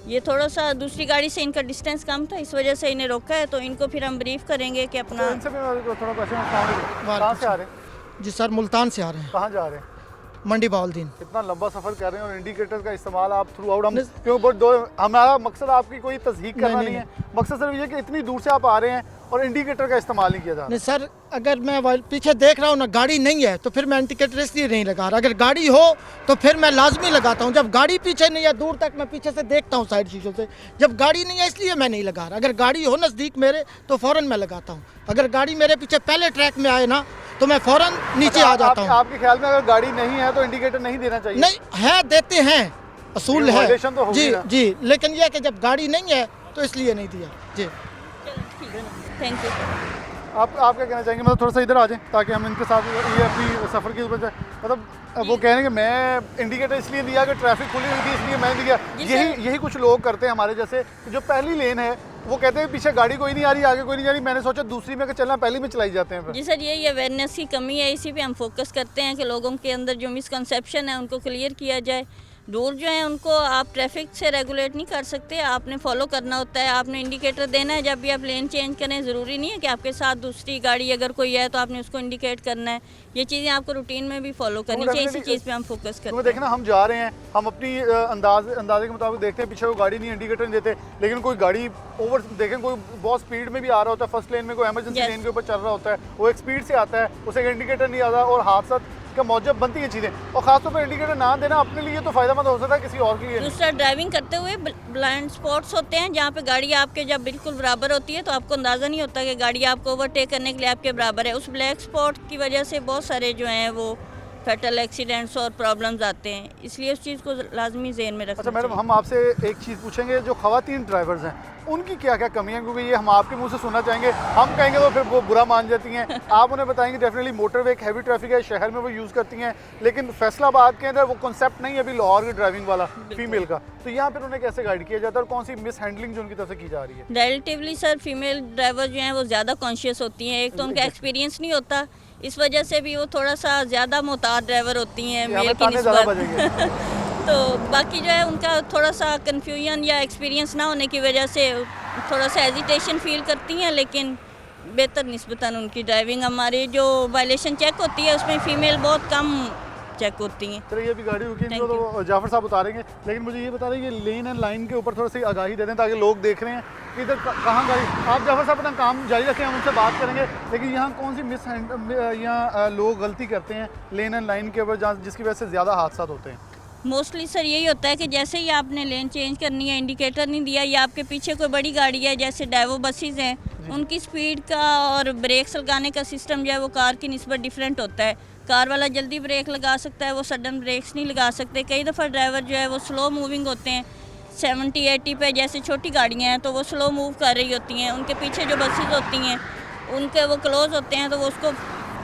ये थोड़ा सा दूसरी गाड़ी से इनका डिस्टेंस कम था, इस वजह से इन्हें रोका है, तो इनको फिर हम ब्रीफ करेंगे कि अपना। इनसे भी थोड़ा क्वेश्चन, कहाँ से आ रहे हैं? जी सर, मुल्तान से आ रहे हैं। कहाँ जा रहे हैं? मंडी बाउलदीन। इतना लंबा सफ़र कर रहे हैं और इंडिकेटर का इस्तेमाल आप थ्रू आउट, हम क्यों बहुत दो, हमारा मकसद आपकी कोई तस्दीक करना नहीं है, मकसद सिर्फ ये कि इतनी दूर से आप आ रहे हैं और इंडिकेटर का इस्तेमाल नहीं किया जा रहा। नहीं सर, अगर मैं पीछे देख रहा हूँ ना गाड़ी नहीं है तो फिर मैं इंडिकेटर इसलिए नहीं लगा रहा। अगर गाड़ी हो तो फिर मैं लाजमी लगाता हूँ। जब गाड़ी पीछे नहीं है, दूर तक मैं पीछे से देखता हूँ साइड शीशों से, जब गाड़ी नहीं है इसलिए मैं नहीं लगा रहा। अगर गाड़ी हो नज़दीक मेरे तो फ़ौरन मैं लगाता हूँ। अगर गाड़ी मेरे पीछे पहले ट्रैक में आए ना तो मैं फ़ौरन नीचे आ जाता हूँ। आपके ख्याल में अगर गाड़ी नहीं है तो इंडिकेटर नहीं देना चाहिए? नहीं है, देते हैं, असूल लेकिन है। violation तो होगी जी ना। जी, लेकिन यह है कि जब गाड़ी नहीं है तो इसलिए नहीं दिया जी। Thank you. आप क्या कहना चाहेंगे, मतलब थोड़ा सा इधर आ जाएं ताकि हम इनके साथ ये अपनी सफ़र की वजह, मतलब वो कह रहे हैं कि मैं इंडिकेटर इसलिए दिया कि ट्रैफिक खुली हुई थी इसलिए मैंने दिया। यही कुछ लोग करते हैं हमारे जैसे, जो पहली लेन है वो कहते हैं पीछे गाड़ी कोई नहीं आ रही, आगे कोई नहीं आ रही, मैंने सोचा दूसरी में चलना, पहली में चलाई जाते हैं फिर। जी सर, यही अवेयरनेस की कमी है, इसी पे हम फोकस करते हैं कि लोगों के अंदर जो मिसकंसेप्शन है उनको क्लियर किया जाए। रूल जो है उनको आप ट्रैफिक से रेगुलेट नहीं कर सकते, आपने फॉलो करना होता है, आपने इंडिकेटर देना है जब भी आप लेन चेंज करें। ज़रूरी नहीं है कि आपके साथ दूसरी गाड़ी अगर कोई है तो आपने उसको इंडिकेट करना है। ये चीज़ें आपको रूटीन में भी फॉलो करनी चाहिए, इसी चीज़ पे हम फोकस करते हैं। देखना हम जा रहे हैं, हम अपनी अंदाजे के मुताबिक देखते हैं, पीछे कोई गाड़ी नहीं, इंडिकेटर नहीं देते, लेकिन कोई गाड़ी ओवर देखें, कोई बहुत स्पीड में भी आ रहा होता है, फर्स्ट लेन में कोई इमरजेंसी लेन के ऊपर चल रहा होता है, वो एक स्पीड से आता है, उसे इंडिकेटर नहीं आता और हादसा का मौजब बनती है चीज़ें। और खासतौर पर इंडिकेटर ना देना अपने लिए तो फ़ायदेमंद हो सकता है, किसी और के लिए नहीं। दूसरा, ड्राइविंग करते हुए ब्लाइंड स्पॉट्स होते हैं जहाँ पे गाड़ी आपके जब बिल्कुल बराबर होती है तो आपको अंदाज़ा नहीं होता कि गाड़ी आपको ओवरटेक करने के लिए आपके बराबर है। उस ब्लैक स्पॉट की वजह से बहुत सारे जो हैं वो फैटल एक्सीडेंट्स और प्रॉब्लम्स आते हैं, इसलिए उस चीज़ को लाजमी ज़हन में रखना। अच्छा मैडम, हम आपसे एक चीज़ पूछेंगे, जो ख़वातीन ड्राइवर्स हैं उनकी क्या क्या कमी है, क्योंकि ये हम आपके मुंह से सुनना चाहेंगे, हम कहेंगे तो फिर वो बुरा मान जाती हैं। आप उन्हें बताएंगे डेफिनेटली मोटरवे एक हैवी ट्रैफिक है, शहर में वो यूज़ करती हैं, लेकिन फैसलाबाद के अंदर वो कॉन्सेप्ट नहीं है अभी लाहौर की ड्राइविंग वाला फीमेल का, तो यहाँ पर उन्हें कैसे गाइड किया जाता है और कौन सी मिस हैंडलिंग जो उनकी तरफ से की जा रही है? रिलेटिवली सर फीमेल ड्राइवर जो हैं वो ज़्यादा कॉन्शियस होती हैं, एक तो उनका एक्सपीरियंस नहीं होता, इस वजह से भी वो थोड़ा सा ज़्यादा मोहतात ड्राइवर होती हैं मेल की निस्बत। तो बाकी जो है उनका थोड़ा सा कन्फ्यूजन या एक्सपीरियंस ना होने की वजह से थोड़ा सा हेजिटेशन फील करती हैं, लेकिन बेहतर निस्बतन उनकी ड्राइविंग। हमारी जो वायलेशन चेक होती है उसमें फ़ीमेल बहुत कम चेक होती हैं। चलिए ये भी गाड़ी रुकी इनको तो जाफर साहब उतारेंगे, लेकिन मुझे ये बता दें कि लेन एंड लाइन के ऊपर थोड़ा सी आगाही दे दें ताकि लोग देख रहे हैं कि इधर कहाँ गाड़ी। आप जाफर साहब अपना काम जारी रखें, हम उनसे बात करेंगे, लेकिन यहाँ कौन सी यहाँ लोग गलती करते हैं लेन एंड लाइन के ऊपर जिसकी वजह से ज़्यादा हादसा होते हैं? मोस्टली सर यही होता है कि जैसे ही आपने लेन चेंज करनी है, इंडिकेटर नहीं दिया या आपके पीछे कोई बड़ी गाड़ी है, जैसे डाइवो बसेस हैं, उनकी स्पीड का और ब्रेक्स लगाने का सिस्टम जो है वो कार की निस्बत डिफरेंट होता है। कार वाला जल्दी ब्रेक लगा सकता है, वो सडन ब्रेक्स नहीं लगा सकते। कई दफ़ा ड्राइवर जो है वो स्लो मूविंग होते हैं, 70-80 पे, जैसे छोटी गाड़ियाँ हैं तो वो स्लो मूव कर रही होती हैं, उनके पीछे जो बसेस होती हैं उनके वो क्लोज होते हैं तो वो उसको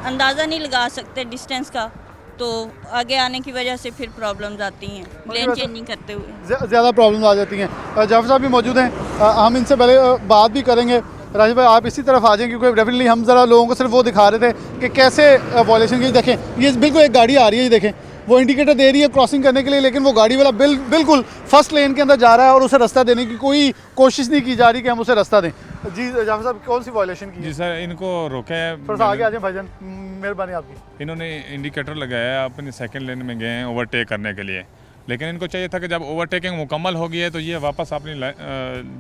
अंदाज़ा नहीं लगा सकते डिस्टेंस का, तो आगे आने की वजह से फिर प्रॉब्लम्स आती हैं लेन चेंजिंग करते हुए, ज़्यादा प्रॉब्लम्स आ जाती हैं। जाफर साहब भी मौजूद हैं, हम इनसे पहले बात भी करेंगे। राजीव भाई आप इसी तरफ आ जाएं, क्योंकि डेफिनेटली हम ज़रा लोगों को सिर्फ वो दिखा रहे थे कि कैसे वॉयलेशन की। देखें ये बिल्कुल एक गाड़ी आ रही है, ये देखें वो इंडिकेटर दे रही है क्रॉसिंग करने के लिए, लेकिन वो गाड़ी वाला बिल्कुल फर्स्ट लेन के अंदर जा रहा है और उसे रास्ता देने की कोई कोशिश नहीं की जा रही कि हम उसे रास्ता दें। जी जाफर साहब, कौन सी वॉयलेशन की? जी सर, इनको रोका है, थोड़ा सा आगे आ जाए भाईजान, मेहरबानी आपकी। इन्होंने इंडिकेटर लगाया, अपनी सेकंड लेन में गए हैं ओवरटेक करने के लिए, लेकिन इनको चाहिए था कि जब ओवरटेकिंग मुकम्मल हो गई है तो ये वापस अपनी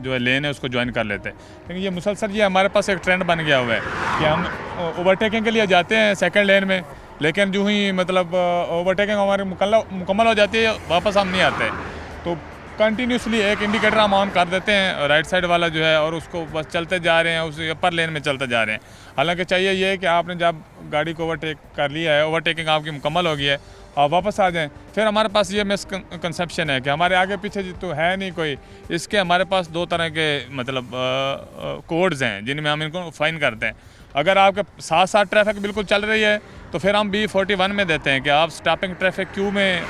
जो है लेन है उसको ज्वाइन कर लेते हैं। लेकिन ये मुसलसल ये हमारे पास एक ट्रेंड बन गया हुआ है कि हम ओवरटेकिंग के लिए जाते हैं सेकंड लेन में, लेकिन जो ही मतलब ओवरटेकिंग हमारी मुकम्मल हो जाती है वापस हम नहीं आते, तो कंटिन्यूसली एक इंडिकेटर हम ऑन कर देते हैं राइट साइड वाला जो है, और उसको बस चलते जा रहे हैं, उस अपर लेन में चलते जा रहे हैं। हालांकि चाहिए ये है कि आपने जब गाड़ी को ओवरटेक कर लिया है, ओवरटेकिंग आपकी मुकम्मल हो गई है, आप वापस आ जाएं। फिर हमारे पास ये मिसकंसेप्शन है कि हमारे आगे पीछे तो है नहीं कोई, इसके हमारे पास दो तरह के मतलब कोड्स हैं जिनमें हम इनको फ़ाइन करते हैं। अगर आपके साथ साथ ट्रैफिक बिल्कुल चल रही है तो फिर हम B41 में देते हैं कि आप स्टॉपिंग ट्रैफिक क्यू में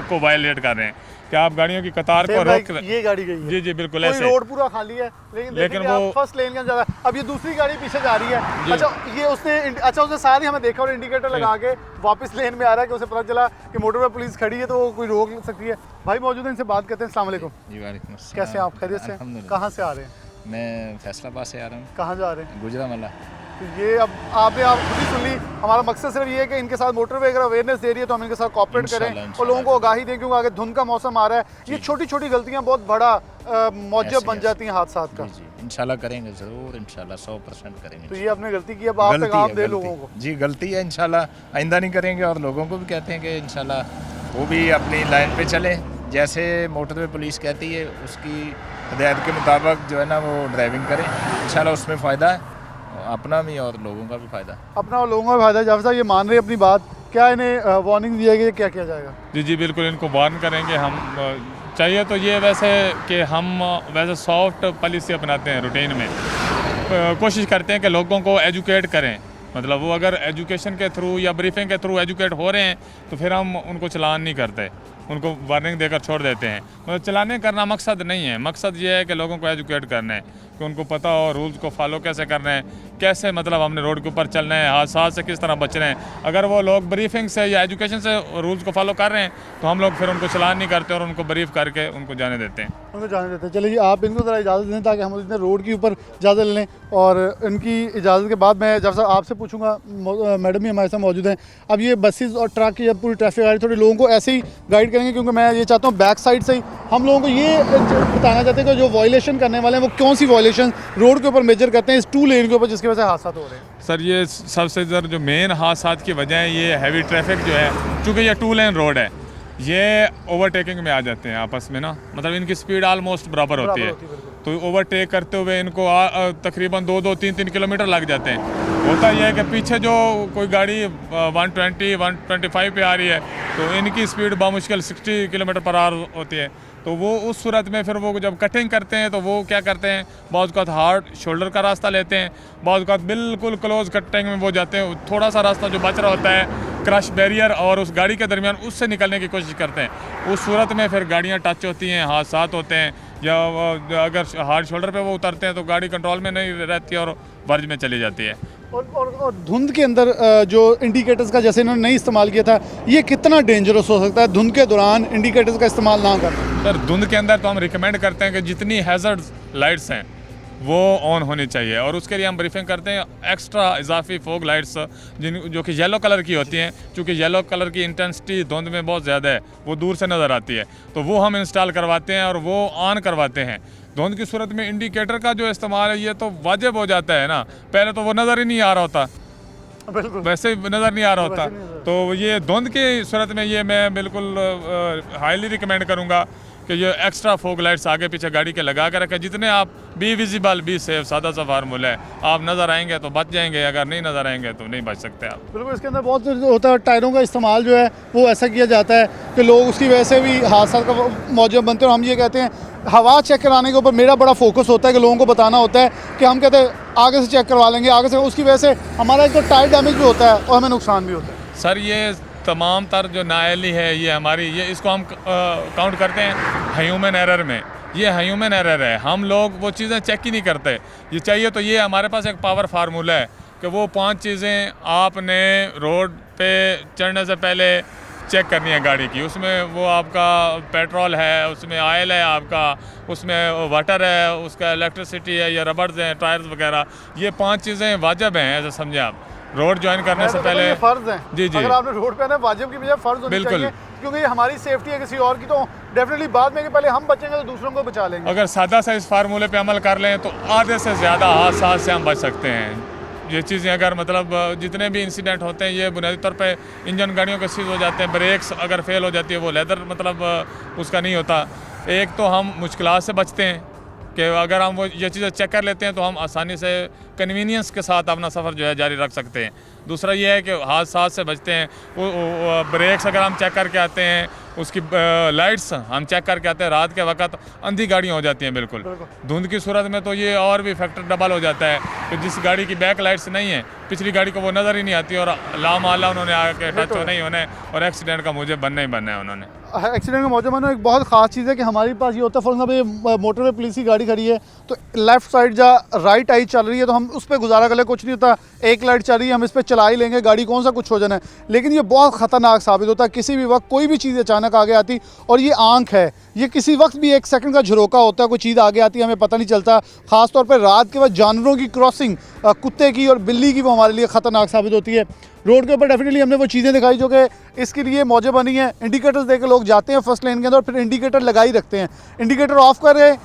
को वायलेट कर रहे हैं, कि आप गाड़ियों की कतार को रोक। ये गाड़ी गई है, जी जी बिल्कुल कोई ऐसे, रोड पूरा खाली है, लेकिन वो फर्स्ट लेन के अंदर, अब ये दूसरी गाड़ी पीछे जा रही है। अच्छा उसने सारी हमें देखा और इंडिकेटर लगा के वापस लेन में आ रहा है कि उसे पता चला कि मोटरवे पुलिस खड़ी है तो वो कोई रोक सकती है। भाई मौजूद है, इनसे बात करते हैं। अस्सलाम वालेकुम। जी वालेकुम अस्सलाम। कैसे हैं आप? खैरियत से? कहाँ से आ रहे हैं? मैं फैसलाबाद से आ रहा हूँ। कहाँ जा रहे हैं? गुजरावाला। तो ये अब आपने आप खुद ही सुन ली, हमारा मकसद सिर्फ ये है कि इनके साथ मोटरवे अगर अवेयरनेस दे रही है तो हम इनके साथ कॉपरेट करें और लोगों को आगाही दें, क्योंकि आगे धुंध का मौसम आ रहा है। ये छोटी छोटी गलतियाँ बहुत बड़ा मौजब बन जाती हैं हादसा का। जी इंशाल्लाह करेंगे, ज़रूर इंशाल्लाह 100% करेंगे। तो ये आपने गलती की, अब आप पैगाम दे लोगों को। जी गलती है, इंशाल्लाह आइंदा नहीं करेंगे, और लोगों को भी कहते हैं कि इंशाल्लाह वो भी अपनी लाइन पे चलें, जैसे मोटरवे पुलिस कहती है उसकी हिदायत के मुताबिक जो है ना वो ड्राइविंग करें, इंशाल्लाह उसमें फ़ायदा है, अपना भी और लोगों का भी फ़ायदा। अपना और लोगों का फ़ायदा। जाफर साहब ये मान रहे अपनी बात क्या इन्हें वार्निंग दिया गई, क्या किया जाएगा? जी जी बिल्कुल, इनको वार्न करेंगे हम। चाहिए तो ये वैसे कि हम वैसे सॉफ्ट पॉलिसी अपनाते हैं रूटीन में, कोशिश करते हैं कि लोगों को एजुकेट करें। मतलब वो अगर एजुकेशन के थ्रू या ब्रीफिंग के थ्रू एजुकेट हो रहे हैं तो फिर हम उनको चलान नहीं करते, उनको वार्निंग देकर छोड़ देते हैं। मतलब चलाने करना मकसद नहीं है, मकसद ये है कि लोगों को एजुकेट करना है, कि उनको पता हो रूल्स को फॉलो कैसे करना है, कैसे मतलब हमने रोड के ऊपर चलना है, हादसा से किस तरह बचना है। अगर वो लोग ब्रीफिंग से या एजुकेशन से रूल्स को फॉलो कर रहे हैं तो हम लोग फिर उनको चलान नहीं करते और उनको ब्रीफ करके उनको जाने देते हैं। उनको जाने देते हैं। चलिए आप इनको ज़रा इजाज़त दें ताकि हम इतने रोड के ऊपर इजाज़त ले लें, और इनकी इजाज़त के बाद मैं जब आपसे पूछूंगा, मैडम भी हमारे साथ मौजूद हैं। अब ये बसेस और ट्रक या पूरी ट्रैफिक गाड़ी थोड़े लोगों को ऐसे ही गाइड करेंगे, क्योंकि मैं ये चाहता हूँ बैक साइड से ही हम लोगों को ये बताना चाहते हैं कि जो वायलेशन करने वाले हैं वो कौन सी वायलेशन रोड के ऊपर मेजर करते हैं इस 2 लेन के ऊपर, जिसकी वजह से हादसा हो रहे हैं। सर ये सबसे ज़्यादा जो मेन हादसा की वजह है ये हैवी ट्रैफिक जो है, चूँकि ये 2 लेन रोड है, ये ओवरटेकिंग में आ जाते हैं आपस में ना, मतलब इनकी स्पीड आलमोस्ट बराबर होती है, तो ओवरटेक करते हुए इनको तकरीबन 2-3 किलोमीटर लग जाते हैं। होता यह है कि पीछे जो कोई गाड़ी 120-125 पे आ रही है तो इनकी स्पीड बामुश्किल 60 किलोमीटर पर आवर होती है। तो वो उस सूरत में फिर वो जब कटिंग करते हैं तो वो क्या करते हैं, बहुत औक़ात हार्ड शोल्डर का रास्ता लेते हैं, बहुत औक़ात बिल्कुल क्लोज कटिंग में वो जाते हैं, थोड़ा सा रास्ता जो बच रहा होता है क्रश बैरियर और उस गाड़ी के दरमियान उससे निकलने की कोशिश करते हैं। उस सूरत में फिर गाड़ियाँ टच होती हैं, हादसा होते हैं, या अगर हार्ड शोल्डर पे वो उतरते हैं तो गाड़ी कंट्रोल में नहीं रहती और वर्ज में चली जाती है। और धुंध के अंदर जो इंडिकेटर्स का जैसे इन्होंने नहीं इस्तेमाल किया था, ये कितना डेंजरस हो सकता है धुंध के दौरान इंडिकेटर्स का इस्तेमाल ना करना? सर धुंध के अंदर तो हम रिकमेंड करते हैं कि जितनी हैज़र्ड लाइट्स हैं वो ऑन होनी चाहिए, और उसके लिए हम ब्रीफिंग करते हैं एक्स्ट्रा इजाफी फोग लाइट्स जो कि येलो कलर की होती हैं, क्योंकि येलो कलर की इंटेंसिटी धुंध में बहुत ज़्यादा है, वो दूर से नज़र आती है, तो वो हम इंस्टॉल करवाते हैं और वो ऑन करवाते हैं। धुंध की सूरत में इंडिकेटर का जो इस्तेमाल है ये तो वाजिब हो जाता है ना, पहले तो वो नज़र ही नहीं आ रहा होता, बिल्कुल वैसे नज़र नहीं आ रहा होता, तो ये धुंध की सूरत में ये मैं बिल्कुल हाईली रिकमेंड करूँगा कि ये एक्स्ट्रा फोग लाइट्स आगे पीछे गाड़ी के लगा कर रखें। जितने आप बी विजिबल बी सेफ, सादा सा फार्मूला है, आप नज़र आएंगे तो बच जाएंगे, अगर नहीं नज़र आएंगे तो नहीं बच सकते आप। बिल्कुल, इसके अंदर बहुत होता है, टायरों का इस्तेमाल जो है वो ऐसा किया जाता है कि लोग उसकी वजह से भी हादसा का मौजूद बनते हैं। और हम ये कहते हैं हवा चेक कराने के ऊपर मेरा बड़ा फोकस होता है कि लोगों को बताना होता है कि हम कहते हैं आगे से चेक करवा लेंगे, आगे से, उसकी वजह से हमारा एक तो टायर डैमेज भी होता है और हमें नुकसान भी होता है। सर ये तमाम तर जो नाअहली है ये हमारी, ये इसको हम काउंट करते हैं ह्यूमन एरर में, ये ह्यूमन एरर है, हम लोग वो चीज़ें चेक ही नहीं करते। ये चाहिए तो ये हमारे पास एक पावर फार्मूला है कि वो 5 चीज़ें आपने रोड पे चढ़ने से पहले चेक करनी है गाड़ी की। उसमें वो आपका पेट्रोल है, उसमें ऑयल है आपका, उसमें वाटर है, उसका इलेक्ट्रिसिटी है या रबर्स हैं, टायर्स वगैरह, ये 5 चीज़ें वाजिब हैं, ऐसा समझे आप रोड ज्वाइन करने से पहले। फर्ज है जी जी, अगर आपने रोड पे आना वाजिब की बजाय फर्ज होनी चाहिए, क्योंकि ये हमारी सेफ्टी है, किसी और की तो डेफिनेटली बाद में कि पहले हम बचेंगे तो दूसरों को बचा लेंगे। अगर सादा सा इस फार्मूले पे अमल कर लें तो आधे से ज़्यादा हादसा से हम बच सकते हैं। ये चीज़ें अगर मतलब जितने भी इंसिडेंट होते हैं ये बुनियादी तौर पे इंजन गाड़ियों के सीज हो जाते हैं, ब्रेक्स अगर फेल हो जाती है वो लेदर मतलब उसका नहीं होता। एक तो हम मुश्किलात से बचते हैं कि अगर हम वो ये चीज़ें चेक कर लेते हैं तो हम आसानी से कन्वीनियंस के साथ अपना सफ़र जो है जारी रख सकते हैं। दूसरा ये है कि हादसा से बचते हैं, वो ब्रेक्स अगर हम चेक करके आते हैं, उसकी लाइट्स हम चेक करके आते हैं, रात के वक्त अंधी गाड़ियाँ हो जाती हैं बिल्कुल, धुंध की सूरत में तो ये और भी फैक्टर डबल हो जाता है कि जिस गाड़ी की बैक लाइट्स नहीं है पिछली गाड़ी को वो नज़र ही नहीं आती और लामाला उन्होंने आके टच होना ही होना और एक्सीडेंट का मुझे बनना ही बनना है उन्होंने। एक्सीडेंट का मौजूद होना एक बहुत ख़ास चीज़ है कि हमारे पास ये होता है, फॉर एग्जाम्पल ये मोटरवे पुलिस की गाड़ी खड़ी है तो लेफ़्ट साइड जा राइट आई चल रही है तो हम उस पर गुजारा कर ले, कुछ नहीं होता, एक लाइट चल रही है हम इस पर चला ही लेंगे, गाड़ी कौन सा कुछ हो जाना है। लेकिन ये बहुत ख़तरनाक साबित होता है, किसी भी वक्त कोई भी चीज़ अचानक आगे आती, और ये आँख है, ये किसी वक्त भी 1 सेकंड का झरोका होता है, कोई चीज़ आगे आती है हमें पता नहीं चलता। ख़ास तौर पर रात के वक्त जानवरों की क्रॉसिंग, कुत्ते की और बिल्ली की, वो हमारे लिए ख़तरनाक साबित होती है। रोड के ऊपर डेफिनेटली हमने वो चीज़ें दिखाई जो कि इसके लिए मौजूद बनी है। इंडिकेटर्स देकर लोग जाते हैं फर्स्ट लेन के अंदर और फिर इंडिकेटर लगा ही रखते हैं, इंडिकेटर ऑफ कर रहे,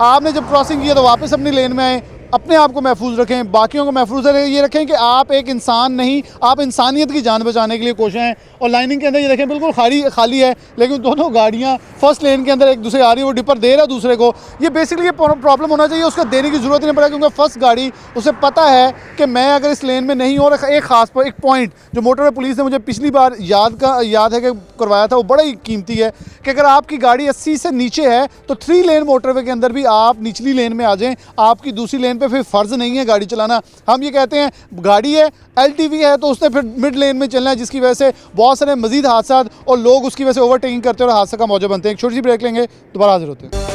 आपने जब क्रॉसिंग किया तो वापस अपनी लेन में आए, अपने आप को महफूज रखें, बाकियों को महफूज ये रखें कि आप एक इंसान नहीं, आप इंसानियत की जान बचाने के लिए कोशिश हैं। और लाइनिंग के अंदर ये देखें बिल्कुल खाली है, लेकिन दोनों गाड़ियाँ फर्स्ट लेन के अंदर एक दूसरे आ रही है, वो डिपर दे रहा है दूसरे को। ये बेसिकली ये प्रॉब्लम होना चाहिए, उसको देने की ज़रूरत नहीं पड़ेगी, क्योंकि फर्स्ट गाड़ी उसे पता है कि मैं अगर इस लेन में नहीं, और एक ख़ास पर एक पॉइंट जो मोटरवे पुलिस ने मुझे पिछली बार याद है कि करवाया था, वो बड़ा ही कीमती है कि अगर आपकी गाड़ी 80 से नीचे है तो 3 लेन मोटरवे के अंदर भी आप निचली लेन में आ जाएं, आपकी दूसरी लेन पे फिर फ़र्ज़ नहीं है गाड़ी चलाना। हम ये कहते हैं गाड़ी है LTV है तो उसने फिर मिड लेन में चलना है, जिसकी वजह से बहुत सारे मजीद हादसा और लोग उसकी वजह से ओवरटेकिंग करते हैं और हादसा का मौजूद बनते हैं। एक छोटी सी ब्रेक लेंगे, दोबारा हाजिर होते हैं।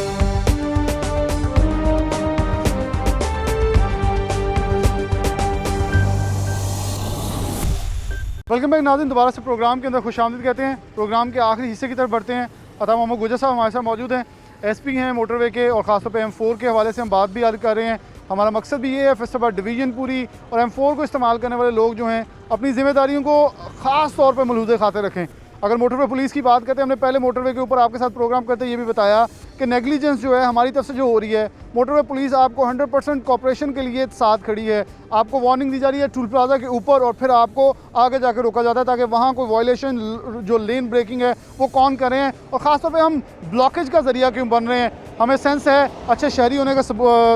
वेलकम बैक नाज़रीन, दोबारा से प्रोग्राम के अंदर खुशामदीद कहते हैं। प्रोग्राम के आखिरी हिस्से की तरफ बढ़ते हैं। अता मोहम्मद गुजर साहब हमारे साथ मौजूद हैं, SP हैं मोटरवे के, और ख़ासतौर पे M4 के हवाले से हम बात भी याद कर रहे हैं। हमारा मकसद भी ये है फैसलाबाद डिवीज़न पूरी और M4 को इस्तेमाल करने वाले लोग जो हैं अपनी ज़िम्मेदारियों को ख़ास तौर पर मलहूज़े खाते रखें। अगर मोटरवे पुलिस की बात करते हैं, हमने पहले मोटरवे के ऊपर आपके साथ प्रोग्राम करते ये भी बताया कि नेग्लिजेंस जो है हमारी तरफ से जो हो रही है, मोटरवे पुलिस आपको 100% कॉपरेशन के लिए साथ खड़ी है। आपको वार्निंग दी जा रही है टूल प्लाजा के ऊपर, और फिर आपको आगे जाकर रोका जाता है ताकि वहाँ कोई वायलेशन जो लेन ब्रेकिंग है वो कौन करें। और ख़ास तौर पे हम ब्लॉकेज का ज़रिया क्यों बन रहे हैं, हमें सेंस है अच्छे शहरी होने का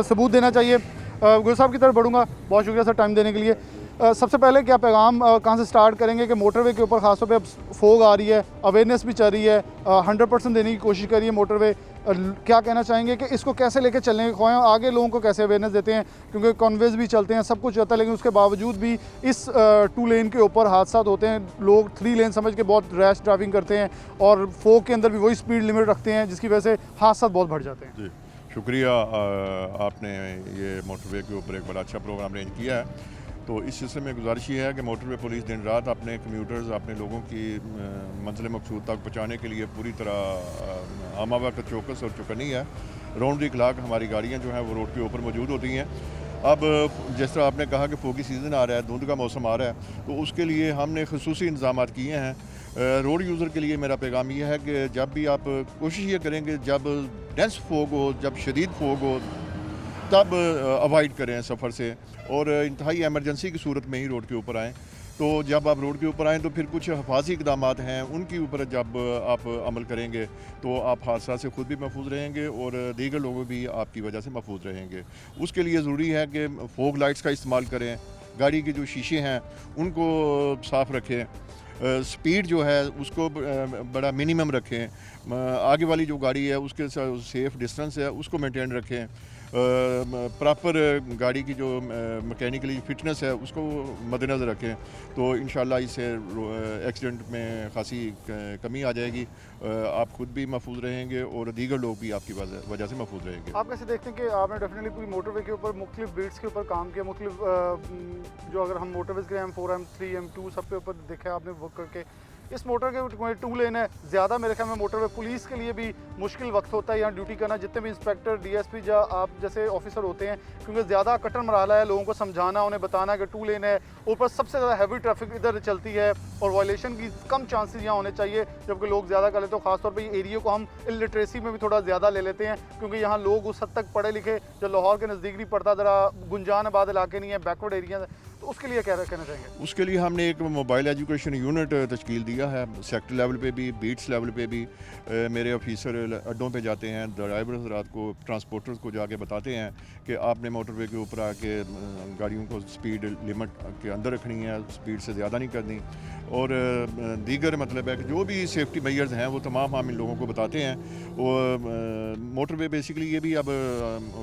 सबूत देना चाहिए। गुरु साहब की तरफ बढ़ूँगा, बहुत शुक्रिया सर टाइम देने के लिए। सबसे पहले क्या पैगाम कहाँ से स्टार्ट करेंगे कि मोटरवे के ऊपर ख़ासतौर पे अब फोग आ रही है, अवेयरनेस भी चल रही है, 100% देने की कोशिश कर रही है मोटरवे, क्या कहना चाहेंगे कि इसको कैसे लेके चलने के ख्वाहिश, आगे लोगों को कैसे अवेयरनेस देते हैं, क्योंकि कॉन्वेज भी चलते हैं, सब कुछ चलता है, लेकिन उसके बावजूद भी इस 2 लेन के ऊपर हादसा होते हैं। लोग 3 लेन समझ के बहुत रैश ड्राइविंग करते हैं और फोग के अंदर भी वही स्पीड लिमिट रखते हैं, जिसकी वजह से हादसा बहुत बढ़ जाते हैं। जी शुक्रिया, आपने ये मोटरवे के ऊपर एक बड़ा अच्छा प्रोग्राम अरेंज किया है। तो इस सिलसिले में गुजारिश ये है कि मोटरवे पुलिस दिन रात अपने कम्यूटर्स, अपने लोगों की मंजिल मकसूद तक पहुँचाने के लिए पूरी तरह आमा वक्त चौकस और चौकन्नी है। राउंड द क्लॉक हमारी गाड़ियाँ जो हैं वो रोड के ऊपर मौजूद होती हैं। अब जिस तरह आपने कहा कि फोगी सीज़न आ रहा है, धुंध का मौसम आ रहा है, तो उसके लिए हमने खसूसी इंतजाम किए हैं। रोड यूज़र के लिए मेरा पैगाम ये है कि जब भी आप कोशिश ये करेंगे, जब डेंस फोग हो, जब शदीद फोग हो, तब अवॉइड करें सफ़र से, और इंतहाई एमरजेंसी की सूरत में ही रोड के ऊपर आएँ। तो जब आप रोड के ऊपर आएँ तो फिर कुछ हिफाजी इक़दाम हैं, उनके ऊपर जब आप अमल करेंगे तो आप हादसा से ख़ुद भी महफूज रहेंगे और दीगर लोग भी आपकी वजह से महफूज रहेंगे। उसके लिए ज़रूरी है कि फोग लाइट्स का इस्तेमाल करें, गाड़ी के जो शीशे हैं उनको साफ़ रखें, स्पीड जो है उसको बड़ा मिनिमम रखें, आगे वाली जो गाड़ी है उसके सेफ़ डिस्टेंस है उसको मेंटेन रखें, प्रॉपर गाड़ी की जो मैकेनिकली फिटनेस है उसको मद्देनज़र रखें, तो इंशाल्लाह इससे एक्सीडेंट में खासी कमी आ जाएगी। आप खुद भी महफूज रहेंगे और दीगर लोग भी आपकी वजह से महफूज रहेंगे। आप कैसे देखते हैं कि आपने डेफिनेटली पूरी मोटरवे के ऊपर मुख्तलिफ बीट्स के ऊपर काम किया, मुख्तलिफ जो अगर हम मोटरवेज के M4, M3, M2 सब के ऊपर देखा आपने वर्क करके, इस मोटर के 2 लेन है, ज़्यादा मेरे ख्याल में मोटरवे पुलिस के लिए भी मुश्किल वक्त होता है यहाँ ड्यूटी करना, जितने भी इंस्पेक्टर DSP या आप जैसे ऑफिसर होते हैं, क्योंकि ज़्यादा कटर मरहला है, लोगों को समझाना, उन्हें बताना कि 2 लेन है, ऊपर सबसे ज़्यादा हैवी ट्रैफिक इधर चलती है और वायलेशन की कम चांसेस यहाँ होने चाहिए, जबकि लोग ज़्यादा कर लेते हैं। ख़ासतौर पर एरिया को हम इलिटरेसी में भी थोड़ा ज़्यादा ले लेते हैं, क्योंकि यहाँ लोग उस हद तक पढ़े लिखे, जो लाहौर के नज़दीक नहीं पड़ता, ज़रा गुंजान आबाद इलाके नहीं है, बैकवर्ड एरिया, तो उसके लिए क्या कहना चाहेंगे? उसके लिए हमने एक मोबाइल एजुकेशन यूनिट तश्कील दिया है, सेक्टर लेवल पे भी, बीट्स लेवल पे भी। मेरे ऑफिसर अड्डों पे जाते हैं, ड्राइवर हज़रात को, ट्रांसपोर्टर्स को जाके बताते हैं कि आपने मोटरवे के ऊपर आके गाड़ियों को स्पीड लिमिट के अंदर रखनी है, स्पीड से ज़्यादा नहीं करनी, और दीगर मतलब है कि जो भी सेफ्टी मेजर्स हैं वो तमाम हम इन लोगों को बताते हैं। और मोटरवे बेसिकली ये भी अब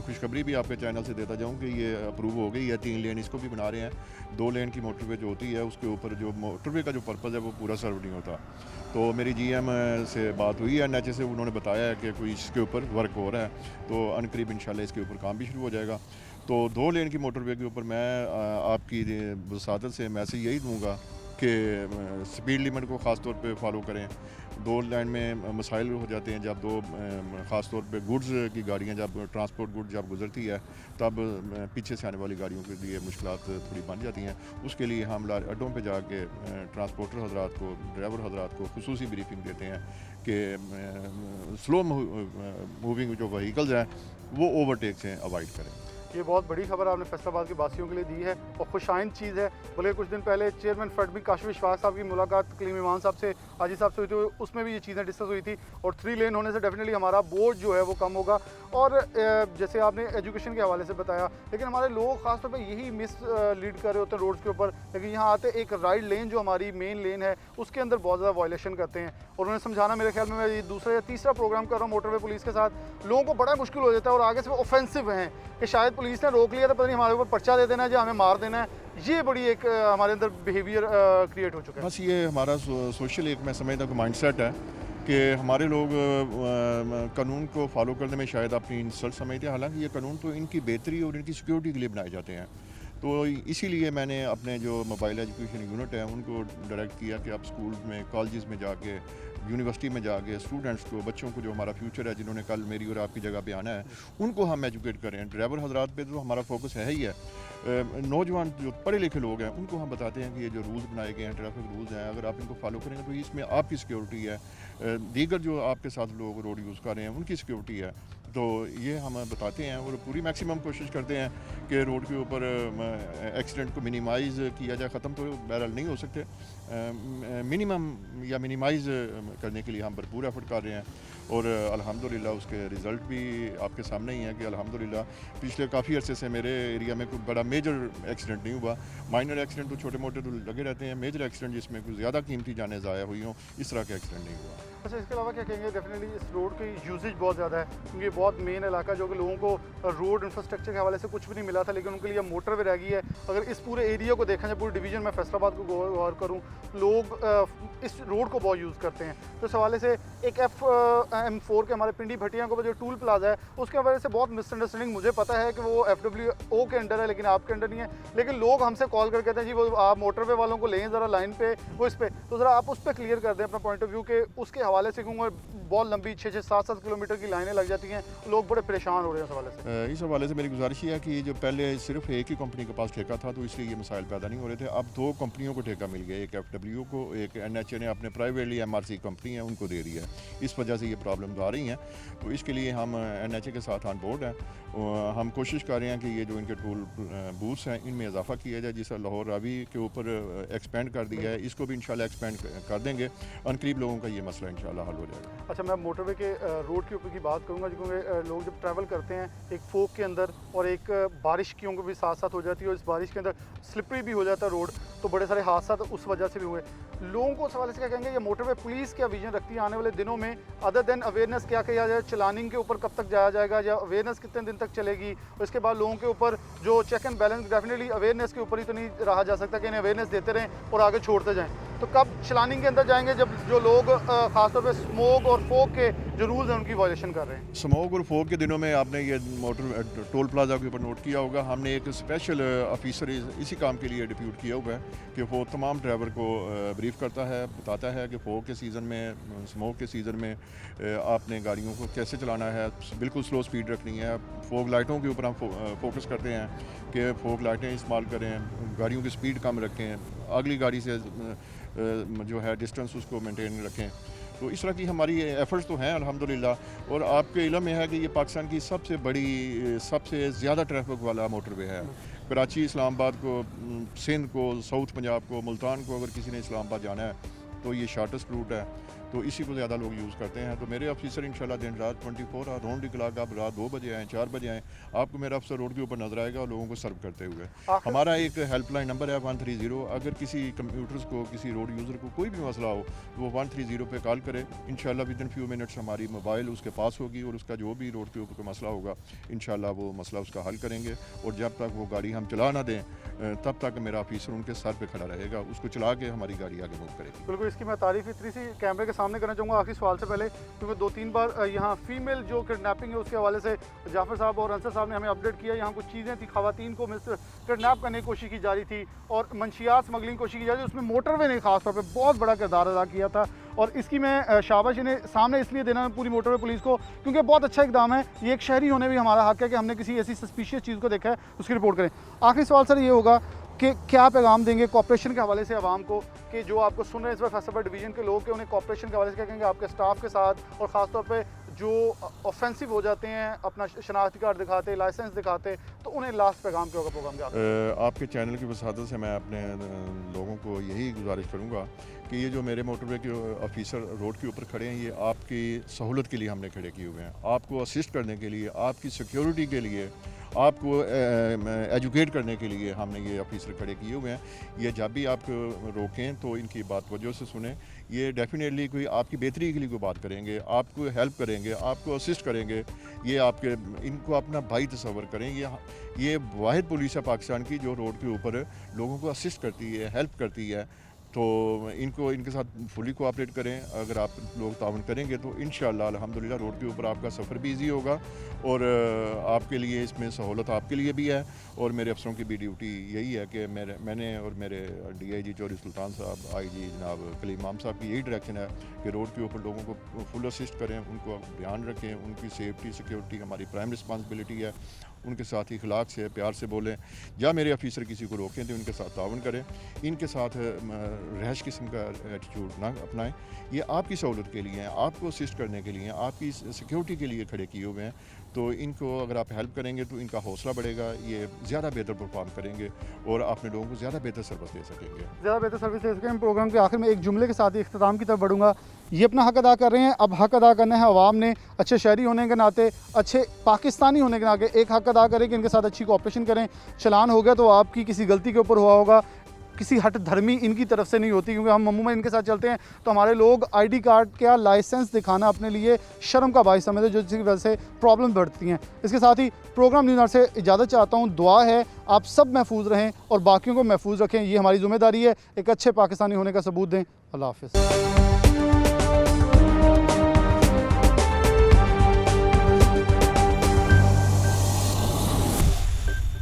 खुशखबरी भी आपके चैनल से देता जाऊँ कि ये अप्रूव हो गई है, 3 लेन इसको भी बना रहे हैं। 2 लेन की मोटरवे जो होती है उसके ऊपर जो मोटरवे का जो पर्पज़ है वो पूरा सर्व नहीं होता। तो मेरी GM से बात हुई है NHA से, उन्होंने बताया है कि कोई इसके ऊपर वर्क हो रहा है, तो अनकरीब इंशाल्लाह इसके ऊपर काम भी शुरू हो जाएगा। तो 2 लेन की मोटरवे के ऊपर मैं आपकी वसादत से मैसेज यही दूँगा कि स्पीड लिमिट को ख़ास तौर पे फॉलो करें। 2 लाइन में मसाइल हो जाते हैं जब 2 ख़ास तौर पे गुड्स की गाड़ियाँ, जब ट्रांसपोर्ट गुड्स जब गुजरती है तब पीछे से आने वाली गाड़ियों के लिए मुश्किलात थोड़ी बन जाती हैं। उसके लिए हम अड्डों पे जाके ट्रांसपोर्टर हज़रात को, ड्राइवर हज़रात को खुसूसी ब्रीफिंग देते हैं कि स्लो मूविंग जो व्हीकल्स हैं वो ओवरटेक से अवॉइड करें। ये बहुत बड़ी खबर आपने फैसलाबाद के वासियों के लिए दी है और खुशाइंद चीज़ है। बल्कि कुछ दिन पहले चेयरमैन फडमी काशी विश्वास साहब की मुलाकात कलीम ईमान साहब से, हाजी साहब से हुई थी, उसमें भी ये चीज़ें डिस्कस हुई थी। और 3 लेन होने से डेफिनेटली हमारा बोझ जो है वो कम होगा। और जैसे आपने एजुकेशन के हवाले से बताया, लेकिन हमारे लोग खासतौर पर यही मिस लीड कर रहे होते हैं रोड्स के ऊपर, लेकिन यहाँ आते एक राइट लेन जो हमारी मेन लेन है उसके अंदर बहुत ज़्यादा वायलेशन करते हैं। और उन्हें समझाना, मेरे ख्याल में मैं ये दूसरा या तीसरा प्रोग्राम कर रहा हूँ मोटरवे पुलिस के साथ, लोगों को बड़ा मुश्किल हो जाता है और आगे से वो ऑफेंसिव हैं कि शायद पुलिस ने रोक लिया तो पता नहीं हमारे ऊपर पर्चा दे देना है या हमें मार देना है। ये बड़ी एक हमारे अंदर बिहेवियर क्रिएट हो चुका है। बस ये हमारा सोशल एक मैं समझता हूँ माइंडसेट है कि हमारे लोग कानून को फॉलो करने में शायद अपनी इंसल्ट समझते हैं, हालांकि ये कानून तो इनकी बेहतरी और इनकी सिक्योरिटी के लिए बनाए जाते हैं। तो इसीलिए मैंने अपने जो मोबाइल एजुकेशन यूनिट है उनको डायरेक्ट किया कि आप स्कूल में, कॉलेजेस में जाके, यूनिवर्सिटी में जाके स्टूडेंट्स को, बच्चों को, जो हमारा फ्यूचर है, जिन्होंने कल मेरी और आपकी जगह पे आना है, उनको हम एजुकेट करें। ड्राइवर हजरात पे तो हमारा फोकस है ही है। नौजवान जो पढ़े लिखे लोग हैं उनको हम बताते हैं कि ये जो रूल्स बनाए गए हैं, ट्रैफिक रूल्स हैं, अगर आप इनको फॉलो करेंगे तो इसमें आपकी सिक्योरिटी है, दीगर जो आपके साथ लोग रोड यूज़ कर रहे हैं उनकी सिक्योरिटी है। तो ये हम बताते हैं और पूरी मैक्सिमम कोशिश करते हैं कि रोड के ऊपर एक्सीडेंट को मिनिमाइज़ किया जाए। ख़त्म तो बहरहाल नहीं हो सकते, मिनिमम या मिनिमाइज़ करने के लिए हम भरपूर एफर्ट कर रहे हैं। और अल्हम्दुलिल्लाह उसके रिज़ल्ट भी आपके सामने ही हैं कि अल्हम्दुलिल्लाह पिछले काफ़ी अरसे से मेरे एरिया में कोई बड़ा मेजर एक्सीडेंट नहीं हुआ। माइनर एक्सीडेंट तो छोटे मोटे तो लगे रहते हैं, मेजर एक्सीडेंट जिसमें कुछ ज़्यादा कीमती जानें ज़ाया हुई हों, इस तरह के एक्सीडेंट नहीं हुआ। अच्छा, इसके अलावा क्या कहेंगे? डेफिनेटली इस रोड की यूजेज बहुत ज़्यादा है क्योंकि बहुत मेन इलाका जो कि लोगों को रोड इंफ्रास्ट्रक्चर के हवाले से कुछ भी नहीं मिला था, लेकिन उनके लिए मोटरवे रह गई है। अगर इस पूरे एरिया को देखा जाए, पूरे डिवीज़न में फैसलाबाद को गौर करूँ, लोग इस रोड को बहुत यूज़ करते हैं। तो इस हवाले से एक FM4 के हमारे पिंडी भटिया को जो टूल प्लाजा है उसके वजह से बहुत मिसअंडरस्टैंडिंग, मुझे पता है कि वो FWO के अंडर है लेकिन आपके अंडर नहीं है, लेकिन लोग हमसे कॉल करके कहते हैं जी वो आप मोटरवे वालों को लें ज़रा लाइन पे, वो इस पे, तो ज़रा आप उस पर क्लियर कर दें अपना पॉइंट ऑफ व्यू के उसके हवाले से, क्योंकि बहुत लंबी 6-6, 7-7 किलोमीटर की लाइनें लग जाती हैं, लोग बड़े परेशान हो रहे हैं इस हवाले से। इस हवाले से मेरी गुजारिश है कि जो पहले सिर्फ एक ही कंपनी के पास ठेका था तो इसलिए ये मसाइल पैदा नहीं हो रहे थे। अब 2 कंपनियों को ठेका मिल गया, एक FWO को, एक NHA ने अपने प्राइवेटली MRC कंपनी है उनको दे दिया है। इस वजह से ये प्रॉब्लम आ रही हैं, तो इसके लिए हम NHA के साथ ऑन बोर्ड हैं। हम कोशिश कर रहे हैं कि ये जो इनके टूल बूथ्स हैं इनमें इजाफा किया जाए, जिससे लाहौर रावी के ऊपर एक्सपेंड कर दिया है, इसको भी इंशाल्लाह एक्सपेंड कर देंगे। अनकरीब लोगों का ये मसला इंशाल्लाह हल हो जाएगा। अच्छा, मैं मोटरवे के रोड के ऊपर की बात करूँगा, क्योंकि लोग जब ट्रैवल करते हैं एक फोक के अंदर और एक बारिश की भी साथ साथ हो जाती है और इस बारिश के अंदर स्लिपरी भी हो जाता है रोड, तो बड़े सारे हादसा उस वजह से भी हुए। लोगों को सवाल से क्या कहेंगे, ये मोटरवे पुलिस क्या विजन रखती है आने वाले दिनों में, अदर देन अवेयरनेस क्या किया जाए, चलानिंग के ऊपर कब तक जाया जाएगा या अवेयरनेस कितने दिन तक चलेगी, और इसके बाद लोगों के ऊपर जो check and balance, definitely awareness के ऊपर ही तो नहीं रहा जा सकता कि इन्हें अवेयरनेस देते रहें और आगे छोड़ते जाएँ। तो कब चलानिंग के अंदर जाएंगे जब जो लोग खासतौर पर स्मोक और फोक के जो रूल्स हैं उनकी वायलेशन कर रहे हैं? स्मोक और फोक के दिनों में आपने ये मोटर टोल प्लाजा के ऊपर नोट किया होगा, हमने एक स्पेशल ऑफिसर इसी काम के लिए डिप्यूट किया हुआ है कि वो तमाम ड्राइवर को ब्रीफ करता है, बताता है कि फोक के सीज़न में, स्मोक के सीज़न में आपने गाड़ियों को कैसे चलाना है, बिल्कुल स्लो स्पीड रखनी है। फोक लाइटों के ऊपर हम फोकस करते हैं कि फोक लाइटें इस्तेमाल करें, गाड़ियों की स्पीड कम रखें, अगली गाड़ी से जो है डिस्टेंस उसको मेंटेन रखें। तो इस तरह की हमारी एफ़र्ट्स तो हैं अल्हम्दुलिल्लाह। और आपके इल्म में है कि ये पाकिस्तान की सबसे बड़ी, सबसे ज़्यादा ट्रैफिक वाला मोटरवे है। कराची, इस्लामाबाद को, सिंध को, साउथ पंजाब को, मुल्तान को अगर किसी ने इस्लामाबाद जाना है तो ये शार्टेस्ट रूट है, तो इसी को ज़्यादा लोग यूज़ करते हैं। तो मेरे ऑफिसर इंशाल्लाह दिन रात 24 आवर राउंड द क्लॉक, आप रात 2 बजे आएँ, 4 बजे आएँ, आपको मेरा अफसर रोड के ऊपर नजर आएगा और लोगों को सर्व करते हुए। हमारा एक हेल्पलाइन नंबर है 130। अगर किसी कंप्यूटर्स को, किसी रोड यूज़र को कोई भी मसला हो तो वो 130 पे कॉल करे। इंशाल्लाह विद इन फ्यू मिनट्स हमारी मोबाइल उसके पास होगी और उसका जो भी रोड के ऊपर का मसला होगा इंशाल्लाह वो मसला उसका हल करेंगे। और जब तक वो गाड़ी हम चला ना दें तब तक मेरा ऑफिसर उनके सर पे खड़ा रहेगा, उसको चला के हमारी गाड़ी आगे मूव करेगी। बिल्कुल, इसकी मैं तारीफ इतनी सी कैमरे के सामने करना चाहूँगा आखिरी सवाल से पहले, क्योंकि 2-3 बार यहाँ फीमेल जो किडनैपिंग है उसके हवाले से जाफर साहब और अंसर साहब ने हमें अपडेट किया। यहाँ कुछ चीज़ें थी, ख़वातीन को किडनैप करने की कोशिश की जा रही थी और मंशियात स्मगलिंग की कोशिश की जा रही थी, उसमें मोटरवे ने खासतौर पर बहुत बड़ा किरदार अदा किया था। और इसकी मैं शाबाश इन्हें सामने इसलिए देना है पूरी मोटरवे पुलिस को क्योंकि बहुत अच्छा इकदाम है। ये एक शहरी होने भी हमारा हक है कि हमने किसी ऐसी सस्पिशियस चीज़ को देखा है उसकी रिपोर्ट करें। आखिरी सवाल सर ये होगा कि क्या पैगाम देंगे कॉर्पोरेशन के हवाले से आवाम को, कि जो आपको सुन रहे हैं इस वक्त फैसलाबाद डिवीज़न के लोग, कि उन्हें कॉर्पोरेशन के हवाले से क्या कहेंगे आपके स्टाफ के साथ और ख़ासतौर पे जो ऑफेंसिव हो जाते हैं, अपना शनाख्ती कार्ड दिखाते, लाइसेंस दिखाते, तो उन्हें लास्ट पैगाम क्या होगा प्रोग्राम के आपके चैनल की वसादत से मैं अपने लोगों को यही गुजारिश करूँगा कि ये जो मेरे मोटरवे के ऑफिसर रोड के ऊपर खड़े हैं, ये आपकी सहूलत के लिए हमने खड़े किए हुए हैं, आपको असिस्ट करने के लिए, आपकी सिक्योरिटी के लिए, आपको एजुकेट करने के लिए हमने ये ऑफिसर खड़े किए हुए हैं। ये जब भी आप रोकें तो इनकी बात वजह से सुने। ये डेफिनेटली कोई आपकी बेहतरी के लिए कोई बात करेंगे, आपको हेल्प करेंगे, आपको असिस्ट करेंगे। ये आपके इनको अपना भाई तस्वर करें। ये वाहिद पुलिस है पाकिस्तान की जो रोड के ऊपर लोगों को असिस्ट करती है, हेल्प करती है। तो इनके साथ फुली कोऑपरेट करें। अगर आप लोग ताउन करेंगे तो इंशाअल्लाह अल्हम्दुलिल्लाह रोड के ऊपर आपका सफ़र भी ईजी होगा और आपके लिए इसमें सहूलत आपके लिए भी है। और मेरे अफसरों की भी ड्यूटी यही है कि मैंने और मेरे DIG चौधरी सुल्तान साहब, IG जनाब कलीम इमाम साहब की यही डायरेक्शन है कि रोड के ऊपर लोगों को फुल असिस्ट करें, उनको ध्यान रखें, उनकी सेफ्टी सिक्योरिटी हमारी प्राइम रिस्पॉन्सिबिलिटी है। उनके साथ इखलाक से, प्यार से बोलें। या मेरे ऑफिसर किसी को रोकें तो इनके साथ ताउन करें, इनके साथ रहश किस्म का एटीट्यूड ना अपनाएं। ये आपकी सहूलत के लिए हैं, आपको असिस्ट करने के लिए हैं, आपकी सिक्योरिटी के लिए खड़े किए हुए हैं। तो इनको अगर आप हेल्प करेंगे तो इनका हौसला बढ़ेगा, ये ज़्यादा बेहतर परफॉर्म करेंगे और अपने लोगों को ज़्यादा बेहतर सर्विस दे सकेंगे। ज़्यादा बेहतर सर्विस दे सकें। प्रोग्राम के आखिर में एक जुमले के साथ ही इख्तिताम की तरफ बढ़ूंगा। ये अपना हक अदा कर रहे हैं, अब हक अदा करना है अवाम ने। अच्छे शहरी होने के नाते, अच्छे पाकिस्तानी होने के नाते एक हक अदा करें कि इनके साथ अच्छी कोऑपरेशन करें। चलान हो गया तो आपकी किसी गलती के ऊपर हुआ होगा, किसी हट धर्मी इनकी तरफ से नहीं होती, क्योंकि हम अमूमन इनके साथ चलते हैं तो हमारे लोग ID कार्ड क्या लाइसेंस दिखाना अपने लिए शर्म का बाइस समझते हैं, जो जिसकी वजह से प्रॉब्लम बढ़ती हैं। इसके साथ ही प्रोग्राम न्यूज़ से इजाज़त चाहता हूँ। दुआ है आप सब महफूज रहें और बाकियों को महफूज रखें, ये हमारी जिम्मेदारी है। एक अच्छे पाकिस्तानी होने का सबूत दें। अल्लाह हाफ़िज़।